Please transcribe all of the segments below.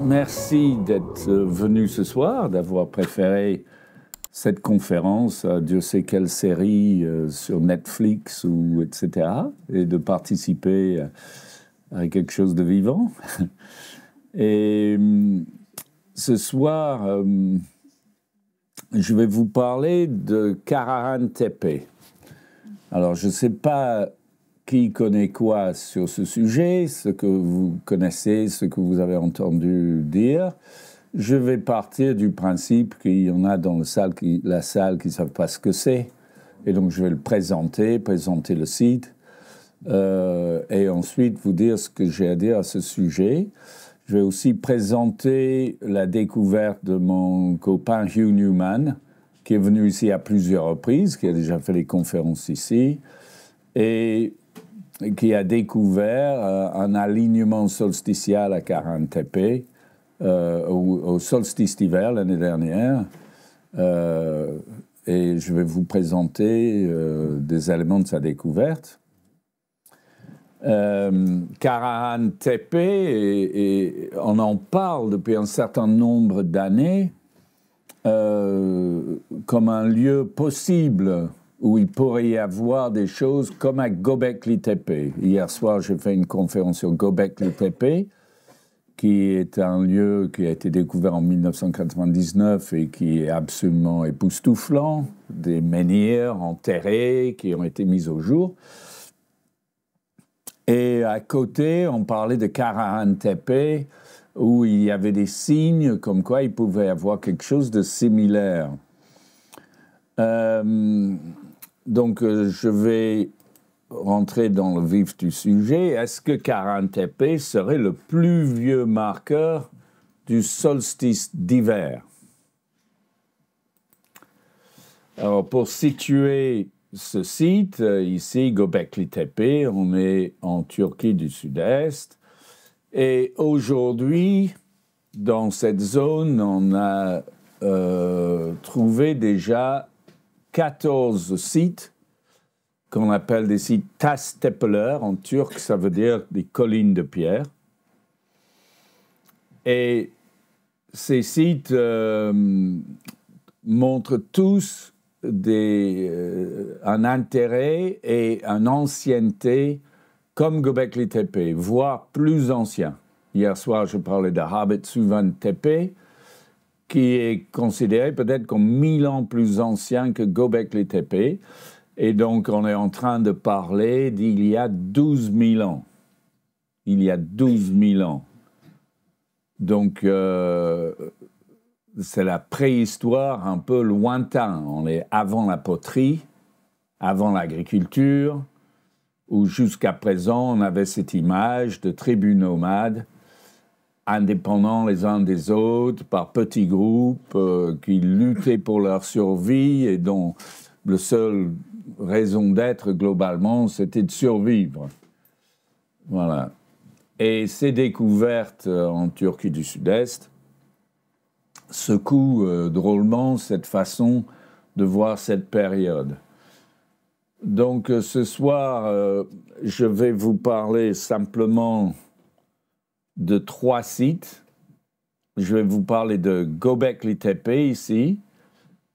merci d'être venu ce soir, d'avoir préféré cette conférence à Dieu sait quelle série sur Netflix ou etc. et de participer à quelque chose de vivant. Et ce soir, je vais vous parler de Karahan Tepe. Alors, je ne sais pas qui connaît quoi sur ce sujet, ce que vous connaissez, ce que vous avez entendu dire. Je vais partir du principe qu'il y en a dans la salle qui ne savent pas ce que c'est. Et donc, je vais le présenter le site, et ensuite vous dire ce que j'ai à dire à ce sujet. Je vais aussi présenter la découverte de mon copain Hugh Newman, qui est venu ici à plusieurs reprises, qui a déjà fait des conférences ici, et qui a découvert un alignement solsticial à Karahan Tepe au solstice d'hiver l'année dernière. Et je vais vous présenter des éléments de sa découverte. Karahan Tepe, et on en parle depuis un certain nombre d'années comme un lieu possible où il pourrait y avoir des choses comme à Göbekli Tepe. Hier soir, j'ai fait une conférence sur Göbekli Tepe, qui est un lieu qui a été découvert en 1999 et qui est absolument époustouflant, des menhirs enterrés qui ont été mis au jour. Et à côté, on parlait de Karahan Tepe, où il y avait des signes comme quoi il pouvait y avoir quelque chose de similaire. Donc, je vais rentrer dans le vif du sujet. Est-ce que Karahan Tepe serait le plus vieux marqueur du solstice d'hiver? Alors, pour situer ce site, ici, Göbekli Tepe, on est en Turquie du Sud-Est. Et aujourd'hui, dans cette zone, on a trouvé déjà 14 sites qu'on appelle des sites Tas Tepeler. En turc, ça veut dire des collines de pierre. Et ces sites montrent tous un intérêt et une ancienneté comme Göbekli Tepe, voire plus ancien. Hier soir, je parlais de Habetsuvan Tepe, qui est considéré peut-être comme 1000 ans plus ancien que Göbekli Tepe. Et donc, on est en train de parler d'il y a 12 000 ans. Il y a 12 000 ans. Donc, c'est la préhistoire un peu lointain. On est avant la poterie, avant l'agriculture, où jusqu'à présent, on avait cette image de tribus nomades, indépendants les uns des autres, par petits groupes, qui luttaient pour leur survie et dont le seul raison d'être globalement, c'était de survivre. Voilà. Et ces découvertes en Turquie du Sud-Est secouent drôlement cette façon de voir cette période. Donc ce soir, je vais vous parler simplement de 3 sites. Je vais vous parler de Göbekli Tepe ici,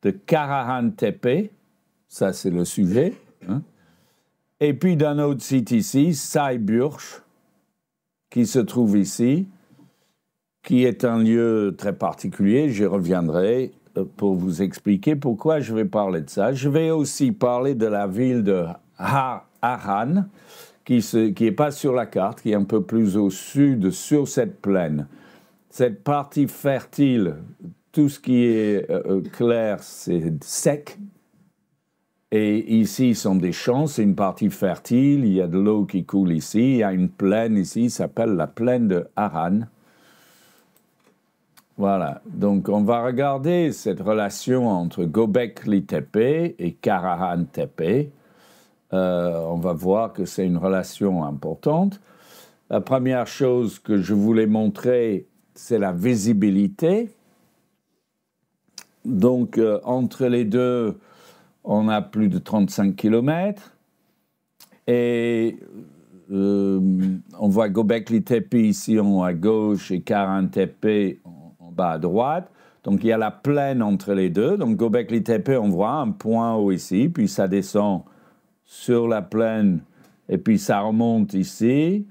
de Karahan Tepe, ça c'est le sujet, hein. Et puis d'un autre site ici, Sayburç, qui se trouve ici, qui est un lieu très particulier. J'y reviendrai pour vous expliquer pourquoi je vais parler de ça. Je vais aussi parler de la ville de Harran, qui n'est pas sur la carte, qui est un peu plus au sud, sur cette plaine. Cette partie fertile, tout ce qui est clair, c'est sec. Et ici, ce sont des champs, c'est une partie fertile, il y a de l'eau qui coule ici, il y a une plaine ici, ça s'appelle la plaine de Harran. Voilà, donc on va regarder cette relation entre Göbekli Tepe et Karahan Tepe. On va voir que c'est une relation importante. La première chose que je voulais montrer, c'est la visibilité. Donc, entre les deux, on a plus de 35 km. Et on voit Göbekli Tepe ici en haut à gauche et Karahan Tepe en bas à droite. Donc, il y a la plaine entre les deux. Donc, Göbekli Tepe, on voit un point haut ici, puis ça descend sur la plaine, et puis ça remonte ici,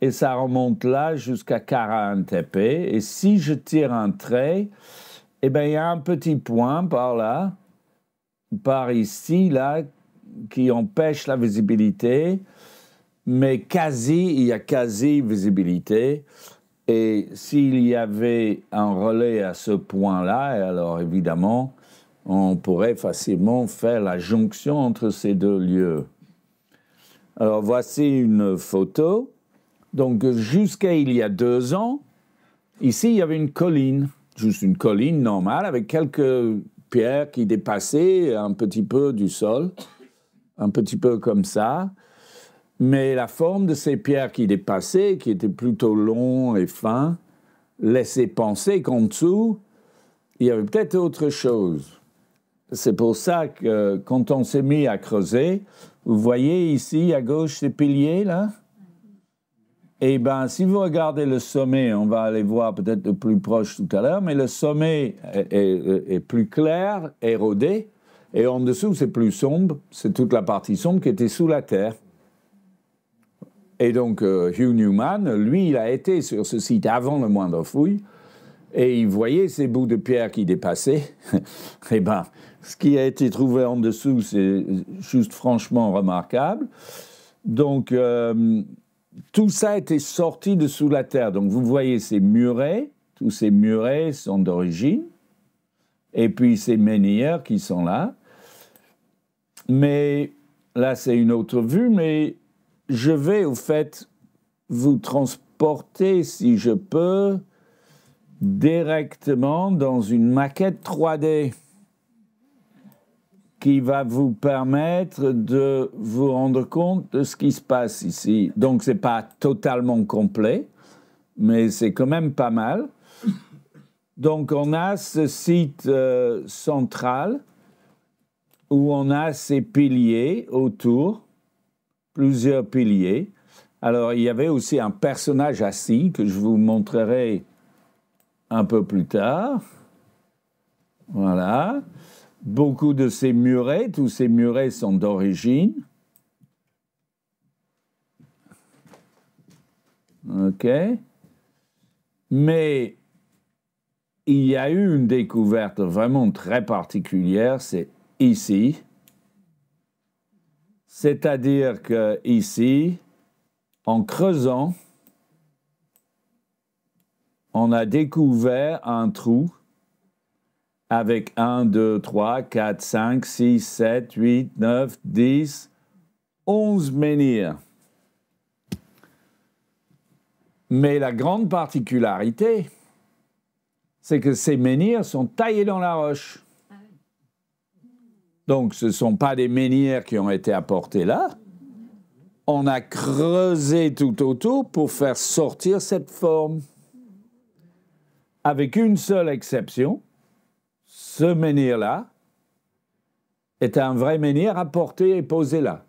et ça remonte là jusqu'à Karahan Tepe. Et si je tire un trait, eh bien, il y a un petit point par là, par ici, là, qui empêche la visibilité, mais il y a quasi visibilité. Et s'il y avait un relais à ce point-là, alors évidemment, on pourrait facilement faire la jonction entre ces deux lieux. Alors voici une photo. Donc jusqu'à il y a 2 ans, ici il y avait une colline, juste une colline normale avec quelques pierres qui dépassaient un petit peu du sol, un petit peu comme ça. Mais la forme de ces pierres qui dépassaient, qui étaient plutôt longs et fins, laissait penser qu'en dessous, il y avait peut-être autre chose. C'est pour ça que quand on s'est mis à creuser, vous voyez ici à gauche ces piliers là? Eh bien, si vous regardez le sommet, on va aller voir peut-être de plus proche tout à l'heure, mais le sommet est plus clair, érodé, et en dessous c'est plus sombre, c'est toute la partie sombre qui était sous la terre. Et donc, Hugh Newman, lui, il a été sur ce site avant le moindre fouille, et il voyait ces bouts de pierre qui dépassaient. Eh bien, ce qui a été trouvé en dessous, c'est juste franchement remarquable. Donc, tout ça était sorti de sous la terre. Donc, vous voyez ces murets, tous ces murets sont d'origine, et puis ces menhirs qui sont là. Mais là, c'est une autre vue, mais je vais, au fait, vous transporter, si je peux, directement dans une maquette 3D qui va vous permettre de vous rendre compte de ce qui se passe ici. Donc, ce n'est pas totalement complet, mais c'est quand même pas mal. Donc, on a ce site central où on a ces piliers autour, plusieurs piliers. Alors, il y avait aussi un personnage assis que je vous montrerai un peu plus tard. Voilà. Beaucoup de ces murets, tous ces murets sont d'origine. OK. Mais il y a eu une découverte vraiment très particulière, c'est ici. C'est-à-dire que ici, en creusant, on a découvert un trou avec 1, 2, 3, 4, 5, 6, 7, 8, 9, 10, 11 menhirs. Mais la grande particularité, c'est que ces menhirs sont taillés dans la roche. Donc, ce ne sont pas des menhirs qui ont été apportés là. On a creusé tout autour pour faire sortir cette forme. Avec une seule exception, ce menhir-là est un vrai menhir apporté et posé là.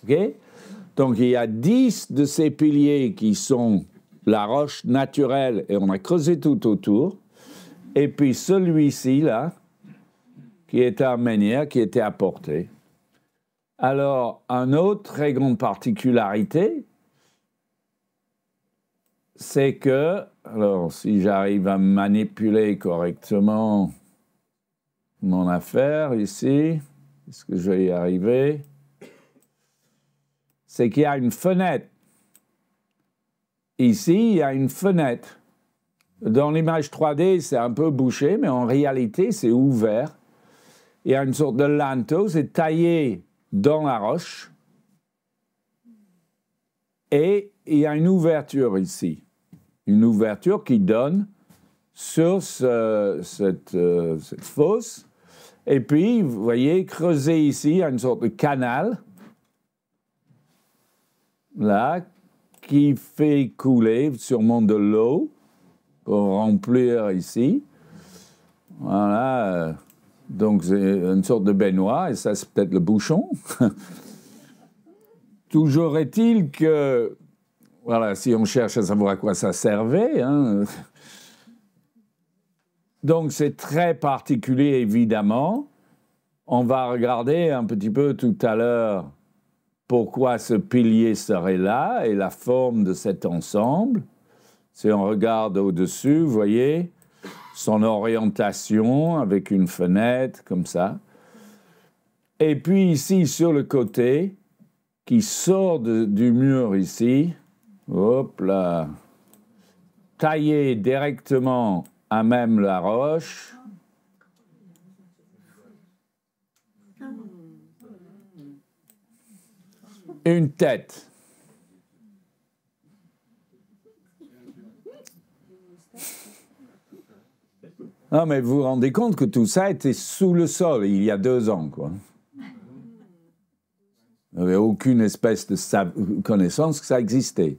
OK? Donc, il y a 10 de ces piliers qui sont la roche naturelle et on a creusé tout autour. Et puis celui-ci, là, qui est un menhir qui était apporté. Alors, une autre très grande particularité, c'est que, alors si j'arrive à manipuler correctement mon affaire ici, est-ce que je vais y arriver? C'est qu'il y a une fenêtre. Ici, il y a une fenêtre. Dans l'image 3D, c'est un peu bouché, mais en réalité, c'est ouvert. Il y a une sorte de linteau, c'est taillé dans la roche. Et il y a une ouverture ici. Une ouverture qui donne sur cette fosse. Et puis, vous voyez, creusé ici, il y a une sorte de canal, là, qui fait couler sûrement de l'eau pour remplir ici. Voilà. Donc, c'est une sorte de baignoire, et ça, c'est peut-être le bouchon. Toujours est-il que, voilà, si on cherche à savoir à quoi ça servait, hein, donc c'est très particulier, évidemment. On va regarder un petit peu tout à l'heure pourquoi ce pilier serait là et la forme de cet ensemble. Si on regarde au-dessus, vous voyez, son orientation avec une fenêtre comme ça. Et puis ici, sur le côté, qui sort du mur ici, hop là, taillé directement à même la roche. Une tête. Non, mais vous vous rendez compte que tout ça était sous le sol il y a 2 ans, quoi. Il n'y avait aucune espèce de connaissance que ça existait.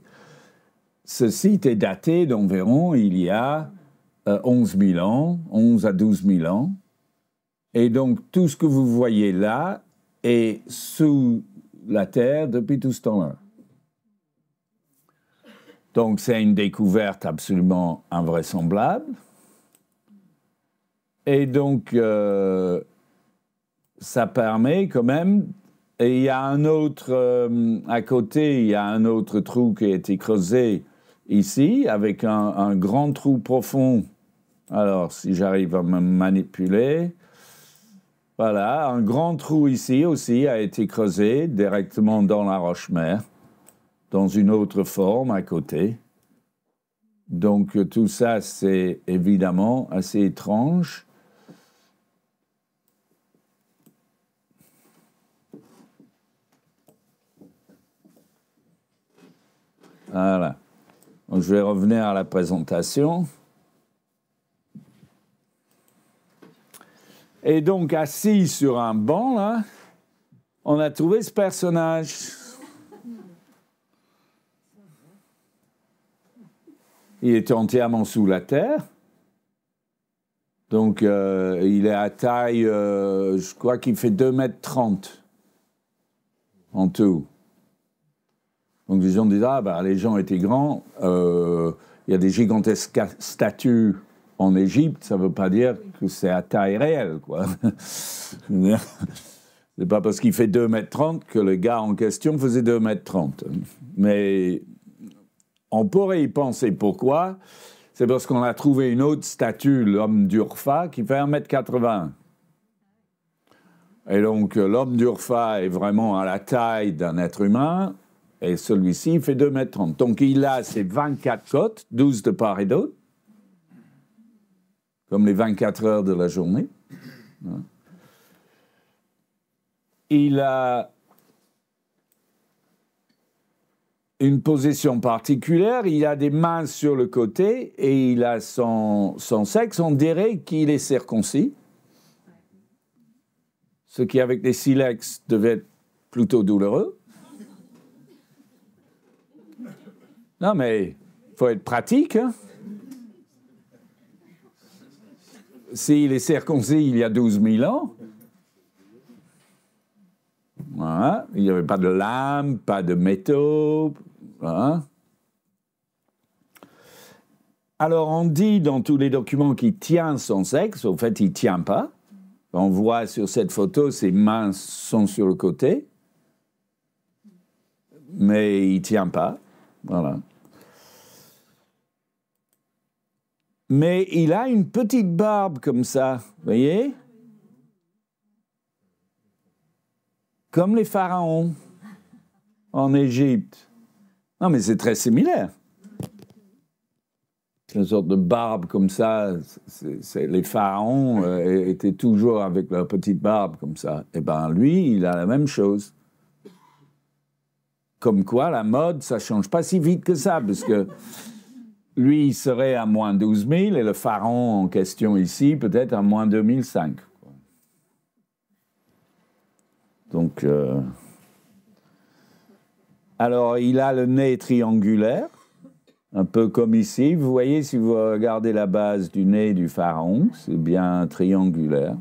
Ce site est daté d'environ il y a 11 000 ans, 11 à 12 000 ans. Et donc, tout ce que vous voyez là est sous la terre depuis tout ce temps-là. Donc, c'est une découverte absolument invraisemblable. Et donc, ça permet quand même... Et il y a un autre... à côté, il y a un autre trou qui a été creusé ici, avec un grand trou profond. Alors, si j'arrive à me manipuler... Voilà, un grand trou ici aussi a été creusé directement dans la roche-mère, dans une autre forme à côté. Donc tout ça, c'est évidemment assez étrange. Voilà. Donc, je vais revenir à la présentation. Et donc, assis sur un banc, là, on a trouvé ce personnage. Il est entièrement sous la terre. Donc, il est à taille, je crois qu'il fait 2,30 m en tout. Donc, les gens disent, ah, ben, les gens étaient grands. Il y a des gigantesques statues en Égypte, ça ne veut pas dire que c'est à taille réelle, quoi. C'est pas parce qu'il fait 2,30 m que le gars en question faisait 2,30 m. Mais on pourrait y penser pourquoi. C'est parce qu'on a trouvé une autre statue, l'homme d'Urfa, qui fait 1,80 m. Et donc, l'homme d'Urfa est vraiment à la taille d'un être humain, et celui-ci fait 2,30 m. Donc, il a ses 24 côtes, 12 de part et d'autre, comme les 24 heures de la journée. Il a une position particulière, il a des mains sur le côté et il a son sexe, on dirait qu'il est circoncis, ce qui, avec des silex, devait être plutôt douloureux. Non, mais il faut être pratique, hein. S'il est circoncis il y a 12 000 ans, voilà, il n'y avait pas de lame, pas de métaux. Voilà. Alors, on dit dans tous les documents qu'il tient son sexe. Au fait, il ne tient pas. On voit sur cette photo, ses mains sont sur le côté. Mais il ne tient pas. Voilà. Mais il a une petite barbe comme ça, vous voyez? Comme les pharaons en Égypte. Non, mais c'est très similaire. Une sorte de barbe comme ça. Les pharaons étaient toujours avec leur petite barbe comme ça. Eh bien, lui, il a la même chose. Comme quoi, la mode, ça ne change pas si vite que ça, parce que lui, il serait à moins 12 000 et le pharaon en question ici, peut-être à moins 2005. Donc, alors, il a le nez triangulaire, un peu comme ici. Vous voyez, si vous regardez la base du nez du pharaon, c'est bien triangulaire.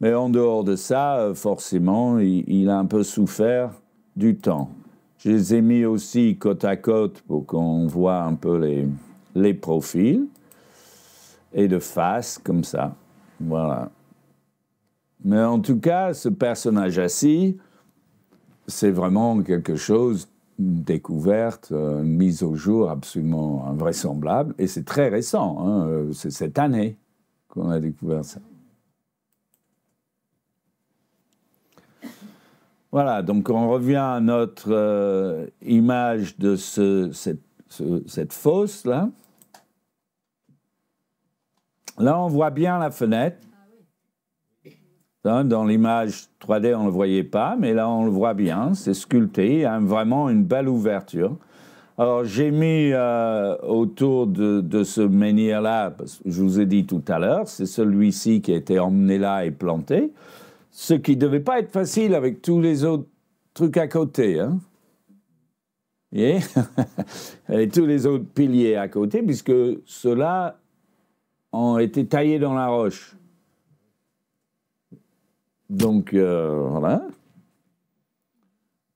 Mais en dehors de ça, forcément, il a un peu souffert du temps. Je les ai mis aussi côte à côte pour qu'on voit un peu les profils. Et de face, comme ça. Voilà. Mais en tout cas, ce personnage assis, c'est vraiment quelque chose, une découverte, une mise au jour absolument invraisemblable. Et c'est très récent, hein. C'est cette année qu'on a découvert ça. Voilà, donc on revient à notre image de cette fosse, là. Là, on voit bien la fenêtre. Dans l'image 3D, on ne le voyait pas, mais là, on le voit bien. C'est sculpté. Il y a vraiment une belle ouverture. Alors, j'ai mis autour de ce menhir-là, je vous ai dit tout à l'heure, c'est celui-ci qui a été emmené là et planté, ce qui ne devait pas être facile avec tous les autres trucs à côté. Hein. Et tous les autres piliers à côté, puisque ceux-là ont été taillés dans la roche. Donc, voilà.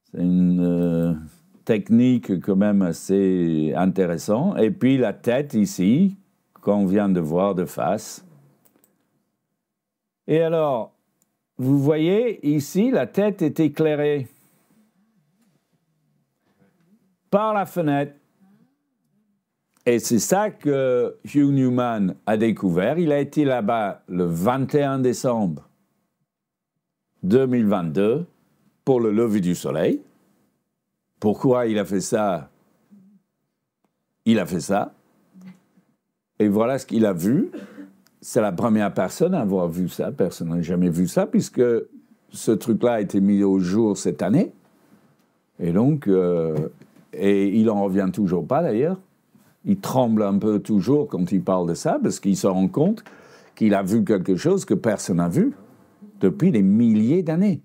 C'est une technique quand même assez intéressante. Et puis la tête ici, qu'on vient de voir de face. Et alors, vous voyez, ici, la tête est éclairée par la fenêtre. Et c'est ça que Hugh Newman a découvert. Il a été là-bas le 21 décembre 2022 pour le lever du soleil. Pourquoi il a fait ça? Il a fait ça. Et voilà ce qu'il a vu. C'est la première personne à avoir vu ça. Personne n'a jamais vu ça, puisque ce truc-là a été mis au jour cette année. Et donc, et il n'en revient toujours pas d'ailleurs. Il tremble un peu toujours quand il parle de ça, parce qu'il se rend compte qu'il a vu quelque chose que personne n'a vu depuis des milliers d'années.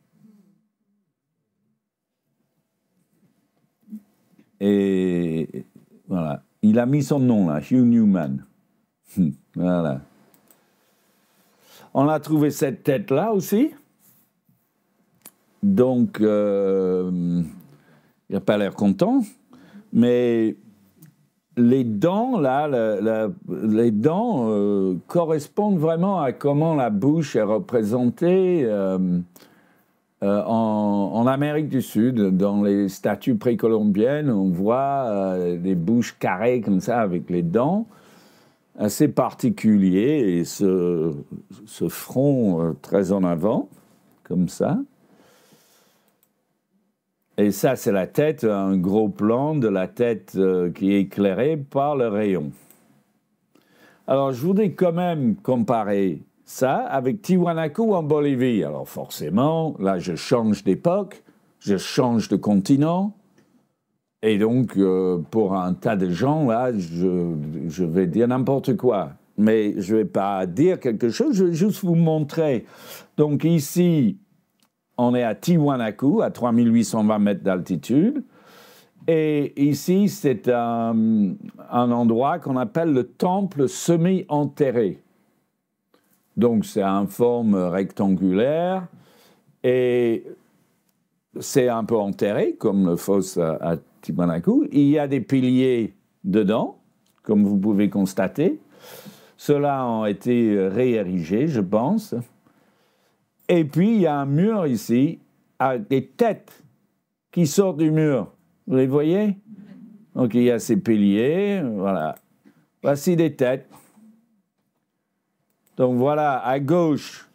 Et voilà. Il a mis son nom là, Hugh Newman. Voilà. On a trouvé cette tête-là aussi. Donc, il n'a pas l'air content. Mais les dents, là, les dents correspondent vraiment à comment la bouche est représentée en Amérique du Sud. Dans les statues précolombiennes, on voit des bouches carrées comme ça avec les dents, assez particulier, et ce front très en avant, comme ça. Et ça, c'est la tête, un gros plan de la tête qui est éclairée par le rayon. Alors, je voudrais quand même comparer ça avec Tiwanaku en Bolivie. Alors, forcément, là, je change d'époque, je change de continent. Et donc, pour un tas de gens, là, je vais dire n'importe quoi. Mais je ne vais pas dire quelque chose, je vais juste vous montrer. Donc ici, on est à Tiwanaku, à 3820 mètres d'altitude. Et ici, c'est un endroit qu'on appelle le temple semi-enterré. Donc, c'est en forme rectangulaire. Et c'est un peu enterré, comme le fosse à Tiwanaku. Il y a des piliers dedans, comme vous pouvez constater. Ceux-là ont été réérigés, je pense. Et puis, il y a un mur ici, avec des têtes qui sortent du mur. Vous les voyez? Donc, il y a ces piliers, voilà. Voici des têtes. Donc, voilà, à gauche,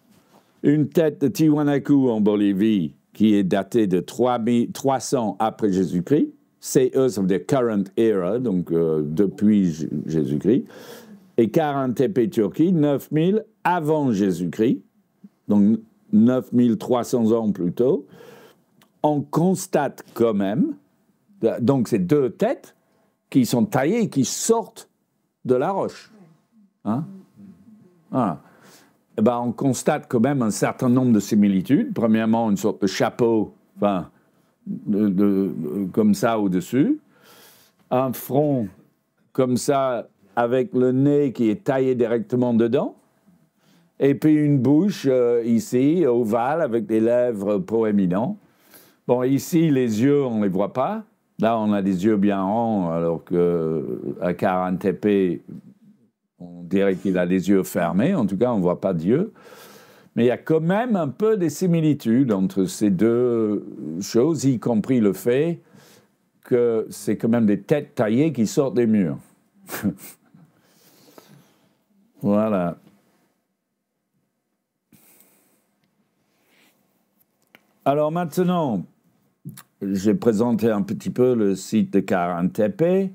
une tête de Tiwanaku en Bolivie, qui est datée de 300 après Jésus-Christ. C'est Earth of the Current Era, donc depuis Jésus-Christ. Et Kara Tepe, Turquie, 9000 avant Jésus-Christ, donc 9300 ans plus tôt. On constate quand même, donc c'est deux têtes qui sont taillées et qui sortent de la roche. Hein? Voilà. Eh ben, on constate quand même un certain nombre de similitudes. Premièrement, une sorte de chapeau, enfin, comme ça au-dessus. Un front comme ça, avec le nez qui est taillé directement dedans. Et puis une bouche ici, ovale, avec des lèvres proéminentes. Bon, ici, les yeux, on ne les voit pas. Là, on a des yeux bien ronds, alors qu'à Kara-Tepe, on dirait qu'il a les yeux fermés. En tout cas, on ne voit pas d'yeux. Mais il y a quand même un peu des similitudes entre ces deux choses, y compris le fait que c'est quand même des têtes taillées qui sortent des murs. Voilà. Alors maintenant, j'ai présenté un petit peu le site de Kara-Tepe.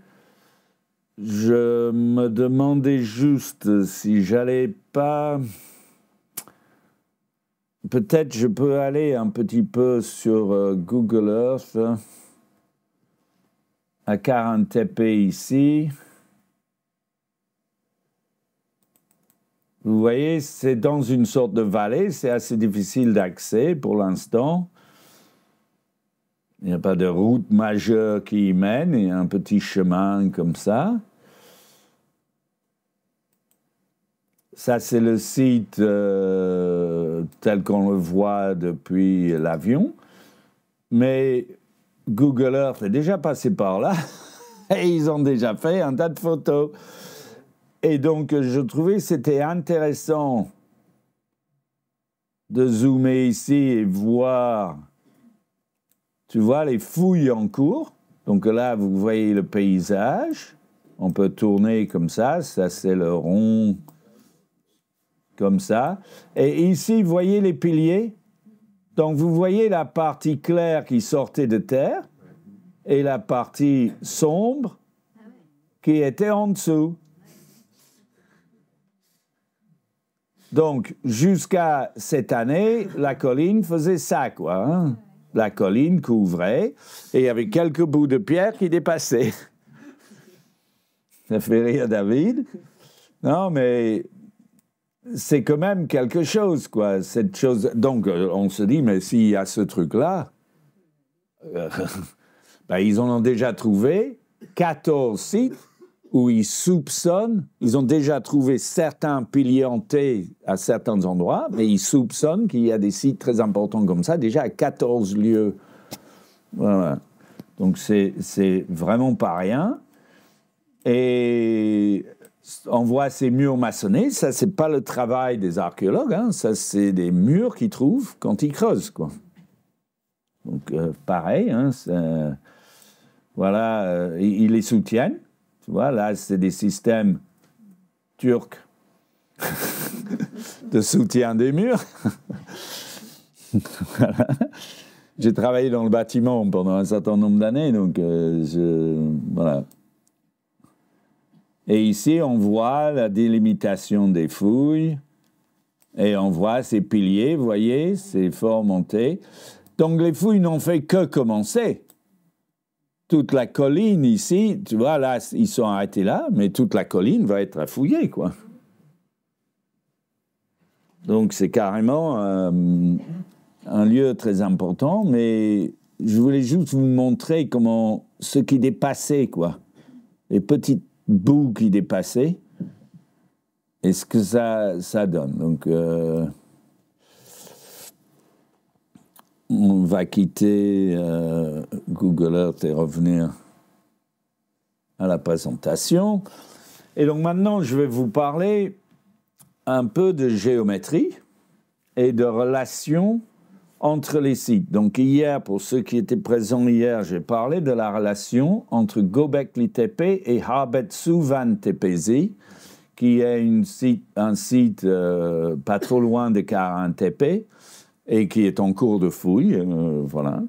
Je me demandais juste si j'allais pas... Peut-être je peux aller un petit peu sur Google Earth, à Kara-Tepe ici. Vous voyez, c'est dans une sorte de vallée, c'est assez difficile d'accès pour l'instant. Il n'y a pas de route majeure qui y mène, il y a un petit chemin comme ça. Ça, c'est le site tel qu'on le voit depuis l'avion. Mais Google Earth est déjà passé par là et ils ont déjà fait un tas de photos. Et donc, je trouvais que c'était intéressant de zoomer ici et voir, tu vois, les fouilles en cours. Donc là, vous voyez le paysage. On peut tourner comme ça c'est le rond, comme ça. Et ici, vous voyez les piliers. Donc, vous voyez la partie claire qui sortait de terre et la partie sombre qui était en dessous. Donc, jusqu'à cette année, la colline faisait ça, quoi. Hein? La colline couvrait et il y avait quelques bouts de pierre qui dépassaient. Ça fait rire David. Non, mais c'est quand même quelque chose, quoi. Cette chose. Donc, on se dit, mais s'il y a ce truc-là, ben, ils en ont déjà trouvé 14 sites où ils soupçonnent, ils ont déjà trouvé certains piliers hantés à certains endroits, mais ils soupçonnent qu'il y a des sites très importants comme ça, déjà à 14 lieux. Voilà. Donc c'est vraiment pas rien. Et on voit ces murs maçonnés, ça c'est pas le travail des archéologues, hein, ça c'est des murs qu'ils trouvent quand ils creusent, quoi. Donc pareil, hein, voilà, ils les soutiennent. Tu vois, là, c'est des systèmes turcs de soutien des murs. Voilà. J'ai travaillé dans le bâtiment pendant un certain nombre d'années, donc voilà. Et ici, on voit la délimitation des fouilles, et on voit ces piliers, vous voyez, ces forts montés. Donc, les fouilles n'ont fait que commencer. Toute la colline ici, tu vois, là, ils sont arrêtés là, mais toute la colline va être fouillée, quoi. Donc, c'est carrément un lieu très important, mais je voulais juste vous montrer comment ce qui dépassait, quoi, les petits bouts qui dépassaient, et ce que ça donne. Donc, on va quitter Google Earth et revenir à la présentation. Et donc maintenant, je vais vous parler un peu de géométrie et de relations entre les sites. Donc hier, pour ceux qui étaient présents hier, j'ai parlé de la relation entre Göbekli Tepe et Habet-Suvan-Tepesi, qui est un site pas trop loin de Kara-Tepe, et qui est en cours de fouille, voilà.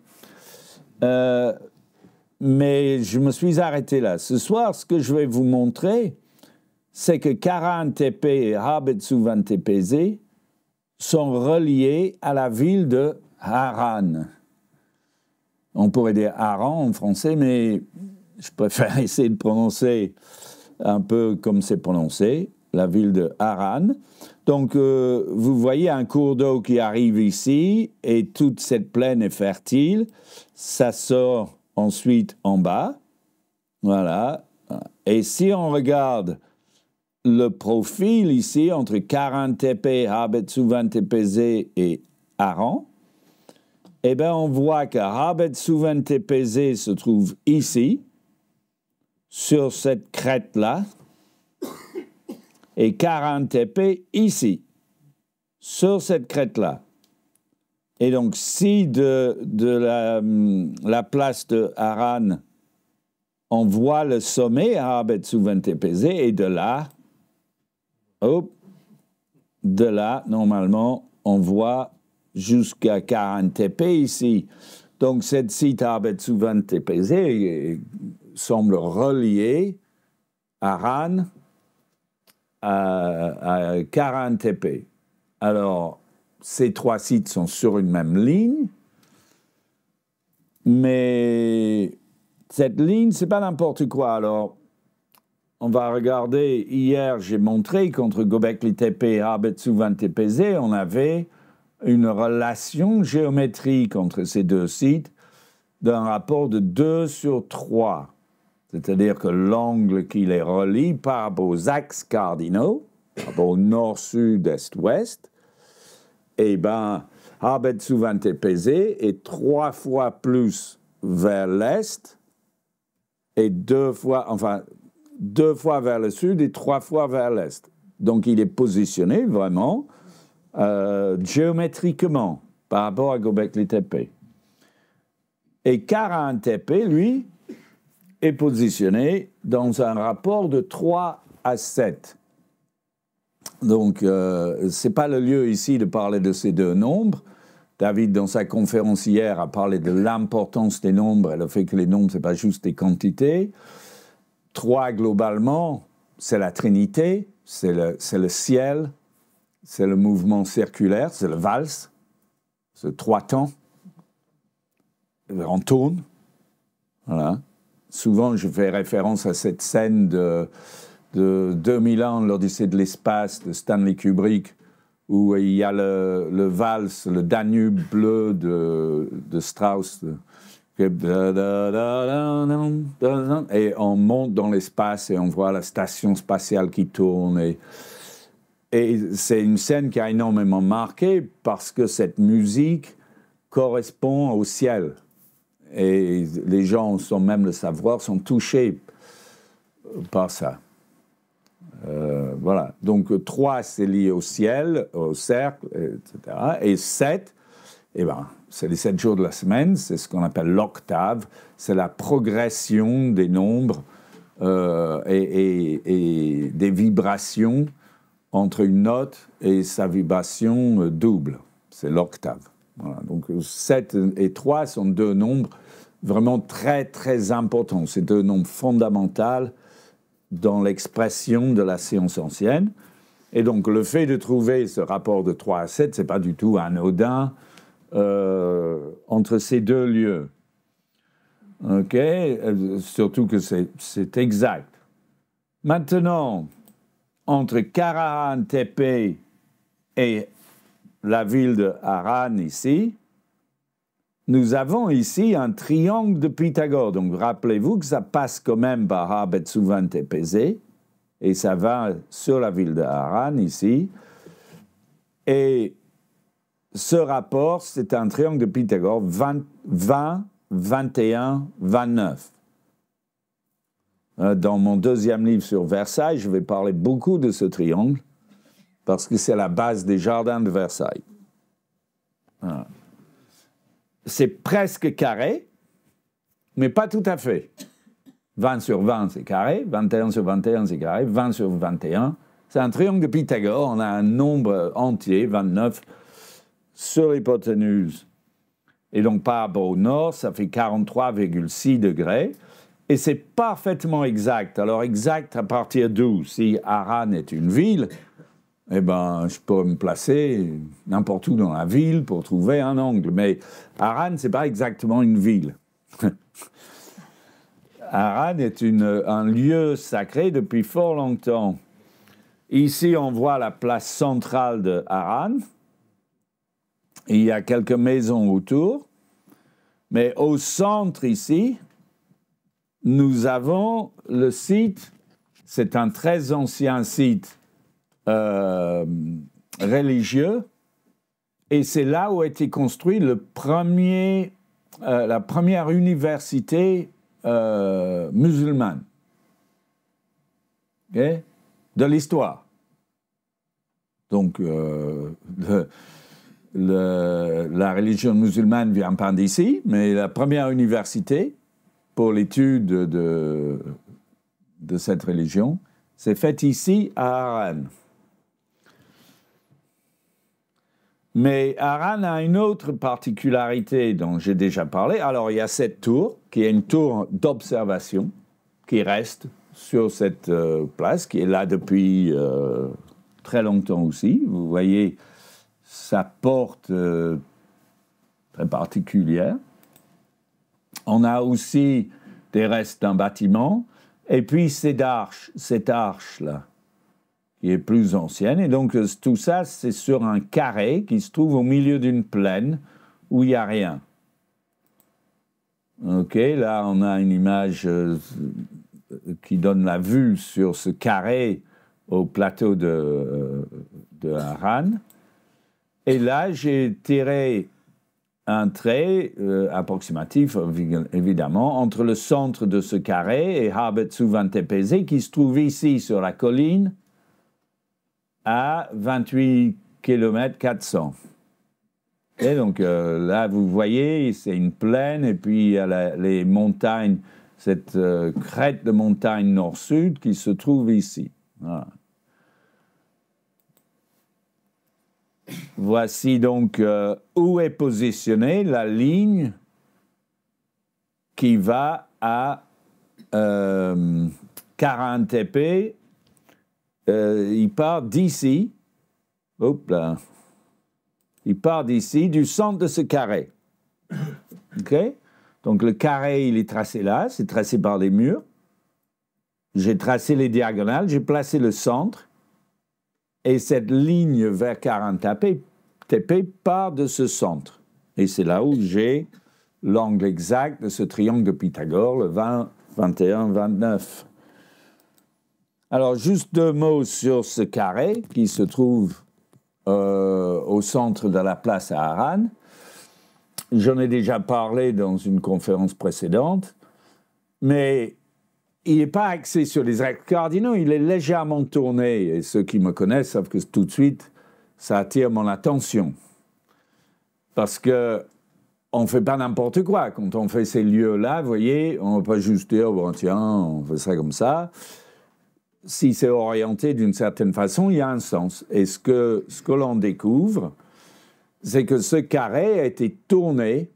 Mais je me suis arrêté là. Ce soir, ce que je vais vous montrer, c'est que Kara-Tepe et Habet-Suvan-Tepesi sont reliés à la ville de Haran. On pourrait dire Haran en français, mais je préfère essayer de prononcer un peu comme c'est prononcé, la ville de Haran. Donc, vous voyez un cours d'eau qui arrive ici et toute cette plaine est fertile. Ça sort ensuite en bas. Voilà. Et si on regarde le profil ici entre Kara-Tepe, Habet-Suvan-Tepesi et Haran, eh bien, on voit que Habet-Souvent-Tépézé se trouve ici, sur cette crête-là, et Karen-Tépé ici, sur cette crête-là. Et donc, si de la place de Haran, on voit le sommet à Habet-Souvent-Tépézé, et de là, normalement, on voit jusqu'à 40 TP ici. Donc, cette site Habet-Souvent-Tépézé semble relié Haran à 40 TP. Alors, ces trois sites sont sur une même ligne, mais cette ligne, c'est pas n'importe quoi. Alors, on va regarder, hier, j'ai montré qu'entre Göbekli Tepe et Habet-Souvent-Tépézé, on avait une relation géométrique entre ces deux sites d'un rapport de 2/3. C'est-à-dire que l'angle qui les relie par rapport aux axes cardinaux, par rapport au nord, sud, est, ouest, eh bien, Habet-Souvent-Tépézé est 3 fois plus vers l'est et 2 fois vers le sud et 3 fois vers l'est. Donc, il est positionné vraiment géométriquement par rapport à Göbekli Tepe. Et Kara Tepe, lui, est positionné dans un rapport de 3/7. Donc, ce n'est pas le lieu ici de parler de ces deux nombres. David, dans sa conférence hier, a parlé de l'importance des nombres et le fait que les nombres, ce n'est pas juste des quantités. 3, globalement, c'est la Trinité, c'est le ciel, c'est le mouvement circulaire, c'est le valse, c'est 3 temps. On tourne. Voilà. Souvent, je fais référence à cette scène de 2001, l'Odyssée de l'espace de Stanley Kubrick, où il y a le valse, le Danube bleu de Strauss. Et on monte dans l'espace et on voit la station spatiale qui tourne. Et c'est une scène qui a énormément marqué parce que cette musique correspond au ciel. Et les gens, sans même le savoir, sont touchés par ça. Voilà. Donc, 3, c'est lié au ciel, au cercle, etc. Et 7, eh ben, c'est les 7 jours de la semaine, c'est ce qu'on appelle l'octave, c'est la progression des nombres et des vibrations entre une note et sa vibration double. C'est l'octave. Voilà. Donc, 7 et 3 sont deux nombres vraiment très, très importants. C'est deux nombres fondamentaux dans l'expression de la science ancienne. Et donc, le fait de trouver ce rapport de 3/7, ce n'est pas du tout anodin entre ces deux lieux. OK? Surtout que c'est exact. Maintenant, entre Karahan Tepe et la ville de Haran ici, nous avons ici un triangle de Pythagore. Donc, rappelez-vous que ça passe quand même par Habet-Souvent-Tépézé et ça va sur la ville de Haran ici. Et ce rapport, c'est un triangle de Pythagore 20, 21, 29. Dans mon deuxième livre sur Versailles, je vais parler beaucoup de ce triangle parce que c'est la base des jardins de Versailles. Voilà. C'est presque carré, mais pas tout à fait. 20 sur 20, c'est carré. 21 sur 21, c'est carré. 20 sur 21, c'est un triangle de Pythagore. On a un nombre entier, 29, sur l'hypoténuse. Et donc, par rapport au nord, ça fait 43,6 degrés. Et c'est parfaitement exact. Alors, exact à partir d'où? Si Haran est une ville, eh ben, je peux me placer n'importe où dans la ville pour trouver un angle. Mais Haran, ce n'est pas exactement une ville. Haran est un lieu sacré depuis fort longtemps. Ici, on voit la place centrale de Haran. Il y a quelques maisons autour. Mais au centre, ici, nous avons le site. C'est un très ancien site religieux Et c'est là où a été construit la première université musulmane de l'histoire. Donc, la religion musulmane vient pas d'ici, mais la première université pour l'étude de cette religion s'est faite ici à Harran. Mais Harran a une autre particularité dont j'ai déjà parlé. Alors, il y a cette tour, qui est une tour d'observation, qui reste sur cette place, qui est là depuis très longtemps aussi. Vous voyez sa porte très particulière. On a aussi des restes d'un bâtiment. Et puis, cette arche-là, qui est plus ancienne. Et donc, tout ça, c'est sur un carré qui se trouve au milieu d'une plaine où il n'y a rien. OK, là, on a une image qui donne la vue sur ce carré au plateau de Harran. Et là, j'ai tiré un trait approximatif, évidemment, entre le centre de ce carré et Habet Suvan Tepeze, qui se trouve ici, sur la colline, à 28 km 400. Et donc là, vous voyez, c'est une plaine, et puis il y a les montagnes, cette crête de montagne nord-sud qui se trouve ici. Voilà. Voici donc où est positionnée la ligne qui va à Karahan Tepe. Il part d'ici, il part d'ici, du centre de ce carré. OK? Donc le carré, il est tracé là, c'est tracé par les murs. J'ai tracé les diagonales, j'ai placé le centre, et cette ligne vers Karahan Tepe part de ce centre. Et c'est là où j'ai l'angle exact de ce triangle de Pythagore, le 20, 21, 29. Alors, juste 2 mots sur ce carré qui se trouve au centre de la place à Harran. J'en ai déjà parlé dans une conférence précédente, mais il n'est pas axé sur les axes cardinaux, il est légèrement tourné. Et ceux qui me connaissent savent que tout de suite, ça attire mon attention. Parce que on ne fait pas n'importe quoi. Quand on fait ces lieux-là, vous voyez, on ne va pas juste dire, bon, tiens, on fait ça comme ça. Si c'est orienté d'une certaine façon, il y a un sens. Et ce que l'on découvre, c'est que ce carré a été tourné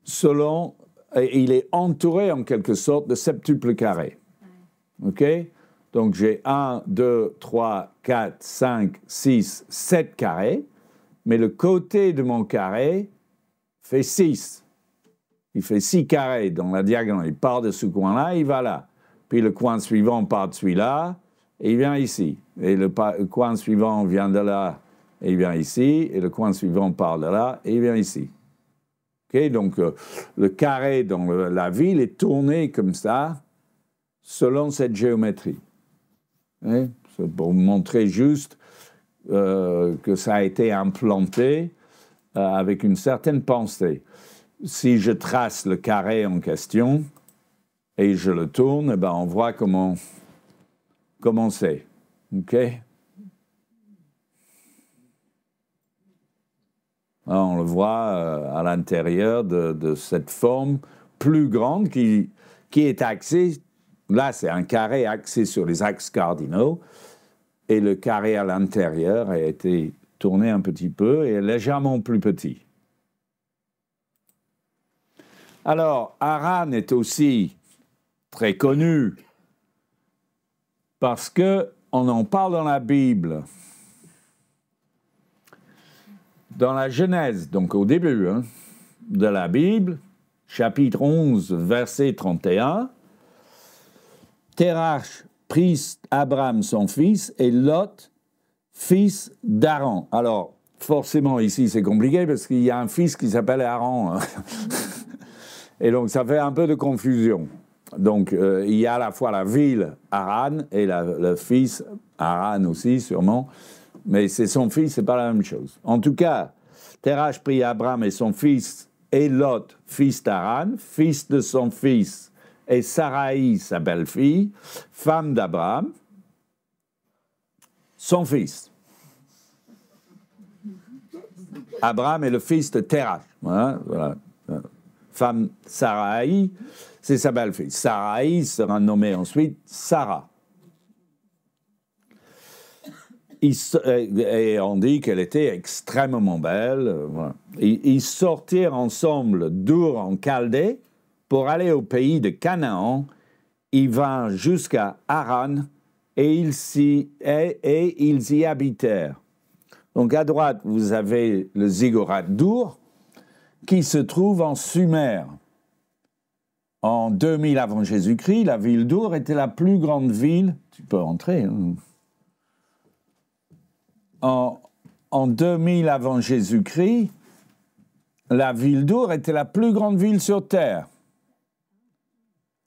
selon... Il est entouré en quelque sorte de septuples carrés. OK? Donc j'ai 1, 2, 3, 4, 5, 6, 7 carrés, mais le côté de mon carré fait 6. Il fait 6 carrés dans la diagonale. Il part de ce coin-là, il va là. Puis le coin suivant part de celui-là, et il vient ici. Et le coin suivant vient de là, et il vient ici. Et le coin suivant part de là, et il vient ici. Okay? Donc, le carré dans la ville est tourné comme ça, selon cette géométrie. Okay? C'est pour vous montrer juste que ça a été implanté avec une certaine pensée. Si je trace le carré en question et je le tourne, eh ben on voit comment c'est. OK? Alors, on le voit à l'intérieur de cette forme plus grande qui est axée. Là, c'est un carré axé sur les axes cardinaux. Et le carré à l'intérieur a été tourné un petit peu et est légèrement plus petit. Alors, Harran est aussi très connu parce qu'on en parle dans la Bible. Dans la Genèse, donc au début de la Bible, chapitre 11, verset 31, Terach prit Abraham son fils et Lot, fils d'Aaron. Alors, forcément, ici, c'est compliqué parce qu'il y a un fils qui s'appelle Aaron. Et donc, ça fait un peu de confusion. Donc, il y a à la fois la ville Harran et le fils Harran aussi, sûrement, mais c'est son fils, c'est pas la même chose. En tout cas, Terach prit Abram et son fils et Lot, fils d'Haran, fils de son fils, et Sarai, sa belle-fille, femme d'Abraham, son fils. Abraham est le fils de Terach. Voilà. Femme Sarai, c'est sa belle-fille. Sarai sera nommée ensuite Sarah. Et on dit qu'elle était extrêmement belle. Voilà. Ils sortirent ensemble d'Ur en Chaldée pour aller au pays de Canaan. Ils vinrent jusqu'à Haran et ils y habitèrent. Donc à droite, vous avez le ziggorat d'Ur qui se trouve en Sumer. En 2000 avant Jésus-Christ, la ville d'Ur était la plus grande ville. Tu peux entrer. Hein. En 2000 avant Jésus-Christ, la ville d'Ur était la plus grande ville sur Terre.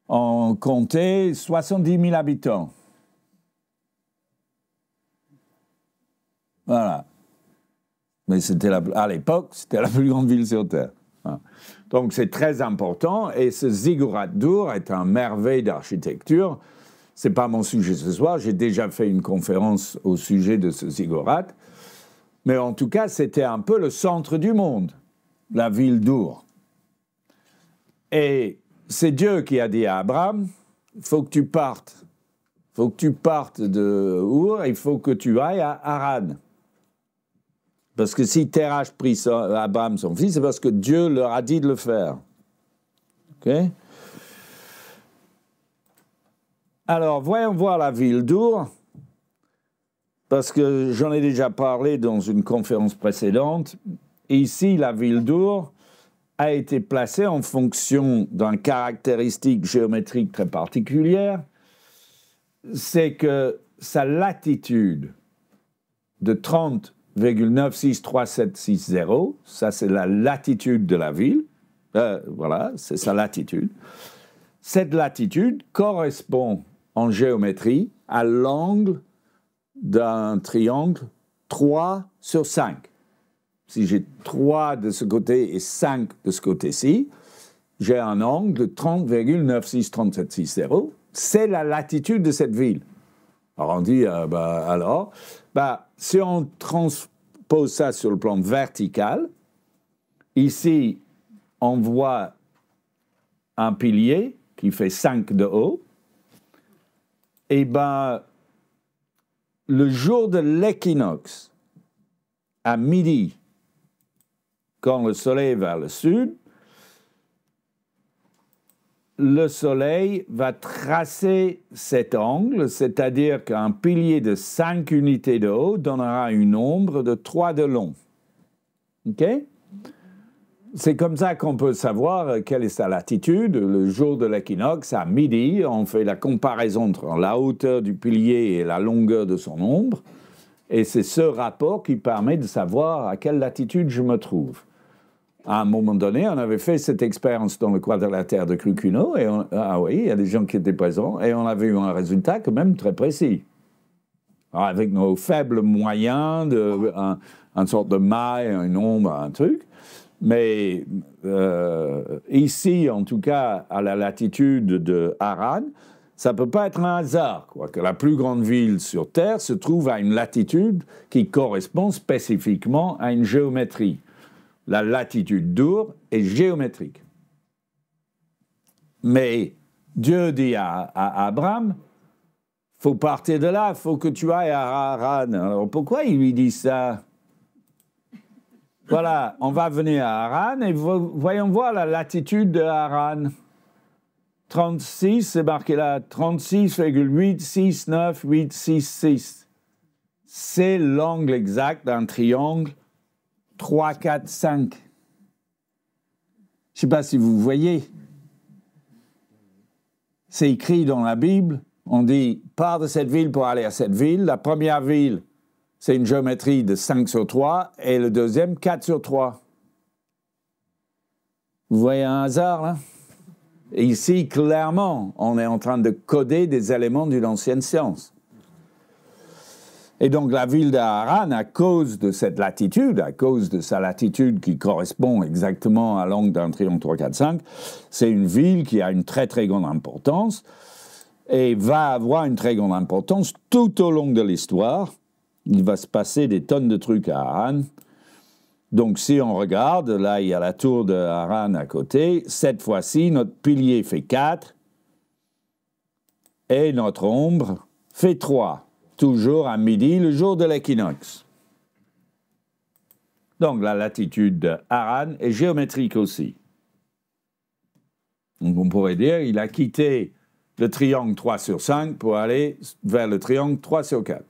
On comptait 70 000 habitants. Voilà. Mais à l'époque, c'était la plus grande ville sur Terre. Voilà. Donc c'est très important. Et ce ziggorat d'Ur est un merveille d'architecture. Ce n'est pas mon sujet ce soir. J'ai déjà fait une conférence au sujet de ce ziggorat. Mais en tout cas, c'était un peu le centre du monde, la ville d'Ur. Et c'est Dieu qui a dit à Abraham, il faut que tu partes. Il faut que tu partes de Ur, il faut que tu ailles à Haran. Parce que si Terach prit Abraham, son fils, c'est parce que Dieu leur a dit de le faire. OK? Alors, voyons voir la ville d'Ur, parce que j'en ai déjà parlé dans une conférence précédente. Ici, la ville d'Ur a été placée en fonction d'une caractéristique géométrique très particulière, c'est que sa latitude de 30,963760, ça c'est la latitude de la ville, voilà, c'est sa latitude. Cette latitude correspond en géométrie à l'angle d'un triangle 3 sur 5. Si j'ai 3 de ce côté et 5 de ce côté-ci, j'ai un angle de 30,963760. C'est la latitude de cette ville. Alors on dit, si on transpose ça sur le plan vertical, ici, on voit un pilier qui fait 5 de haut, et le jour de l'équinoxe, à midi, quand le soleil est vers le sud, le soleil va tracer cet angle, c'est-à-dire qu'un pilier de 5 unités de haut donnera une ombre de 3 de long. OK? C'est comme ça qu'on peut savoir quelle est sa latitude. Le jour de l'équinoxe, à midi, on fait la comparaison entre la hauteur du pilier et la longueur de son ombre. Et c'est ce rapport qui permet de savoir à quelle latitude je me trouve. À un moment donné, on avait fait cette expérience dans le quadrilatère de Crucuno, et il y a des gens qui étaient présents, et on avait eu un résultat quand même très précis. Alors, avec nos faibles moyens, une sorte de maille, une ombre, un truc. Mais ici, en tout cas, à la latitude de Haran, ça ne peut pas être un hasard, quoi, que la plus grande ville sur Terre se trouve à une latitude qui correspond spécifiquement à une géométrie. La latitude d'Ur est géométrique. Mais Dieu dit à Abraham, il faut partir de là, il faut que tu ailles à Haran. Alors pourquoi il lui dit ça? Voilà, on va venir à Haran et voyons voir la latitude de Haran. 36, c'est marqué là, 36,869866. C'est l'angle exact d'un triangle 3, 4, 5. Je ne sais pas si vous voyez. C'est écrit dans la Bible, on dit, pars de cette ville pour aller à cette ville. La première ville, c'est une géométrie de 5 sur 3, et le deuxième, 4 sur 3. Vous voyez un hasard, là? Et ici, clairement, on est en train de coder des éléments d'une ancienne science. Et donc la ville d'Haran, à cause de cette latitude, à cause de sa latitude qui correspond exactement à l'angle d'un triangle 3, 4, 5, c'est une ville qui a une très très grande importance et va avoir une très grande importance tout au long de l'histoire. Il va se passer des tonnes de trucs à Haran. Donc si on regarde, là il y a la tour de Haran à côté, cette fois-ci notre pilier fait 4 et notre ombre fait 3. Toujours à midi, le jour de l'équinoxe. Donc la latitude de Haran est géométrique aussi. Donc on pourrait dire qu'il a quitté le triangle 3 sur 5 pour aller vers le triangle 3 sur 4.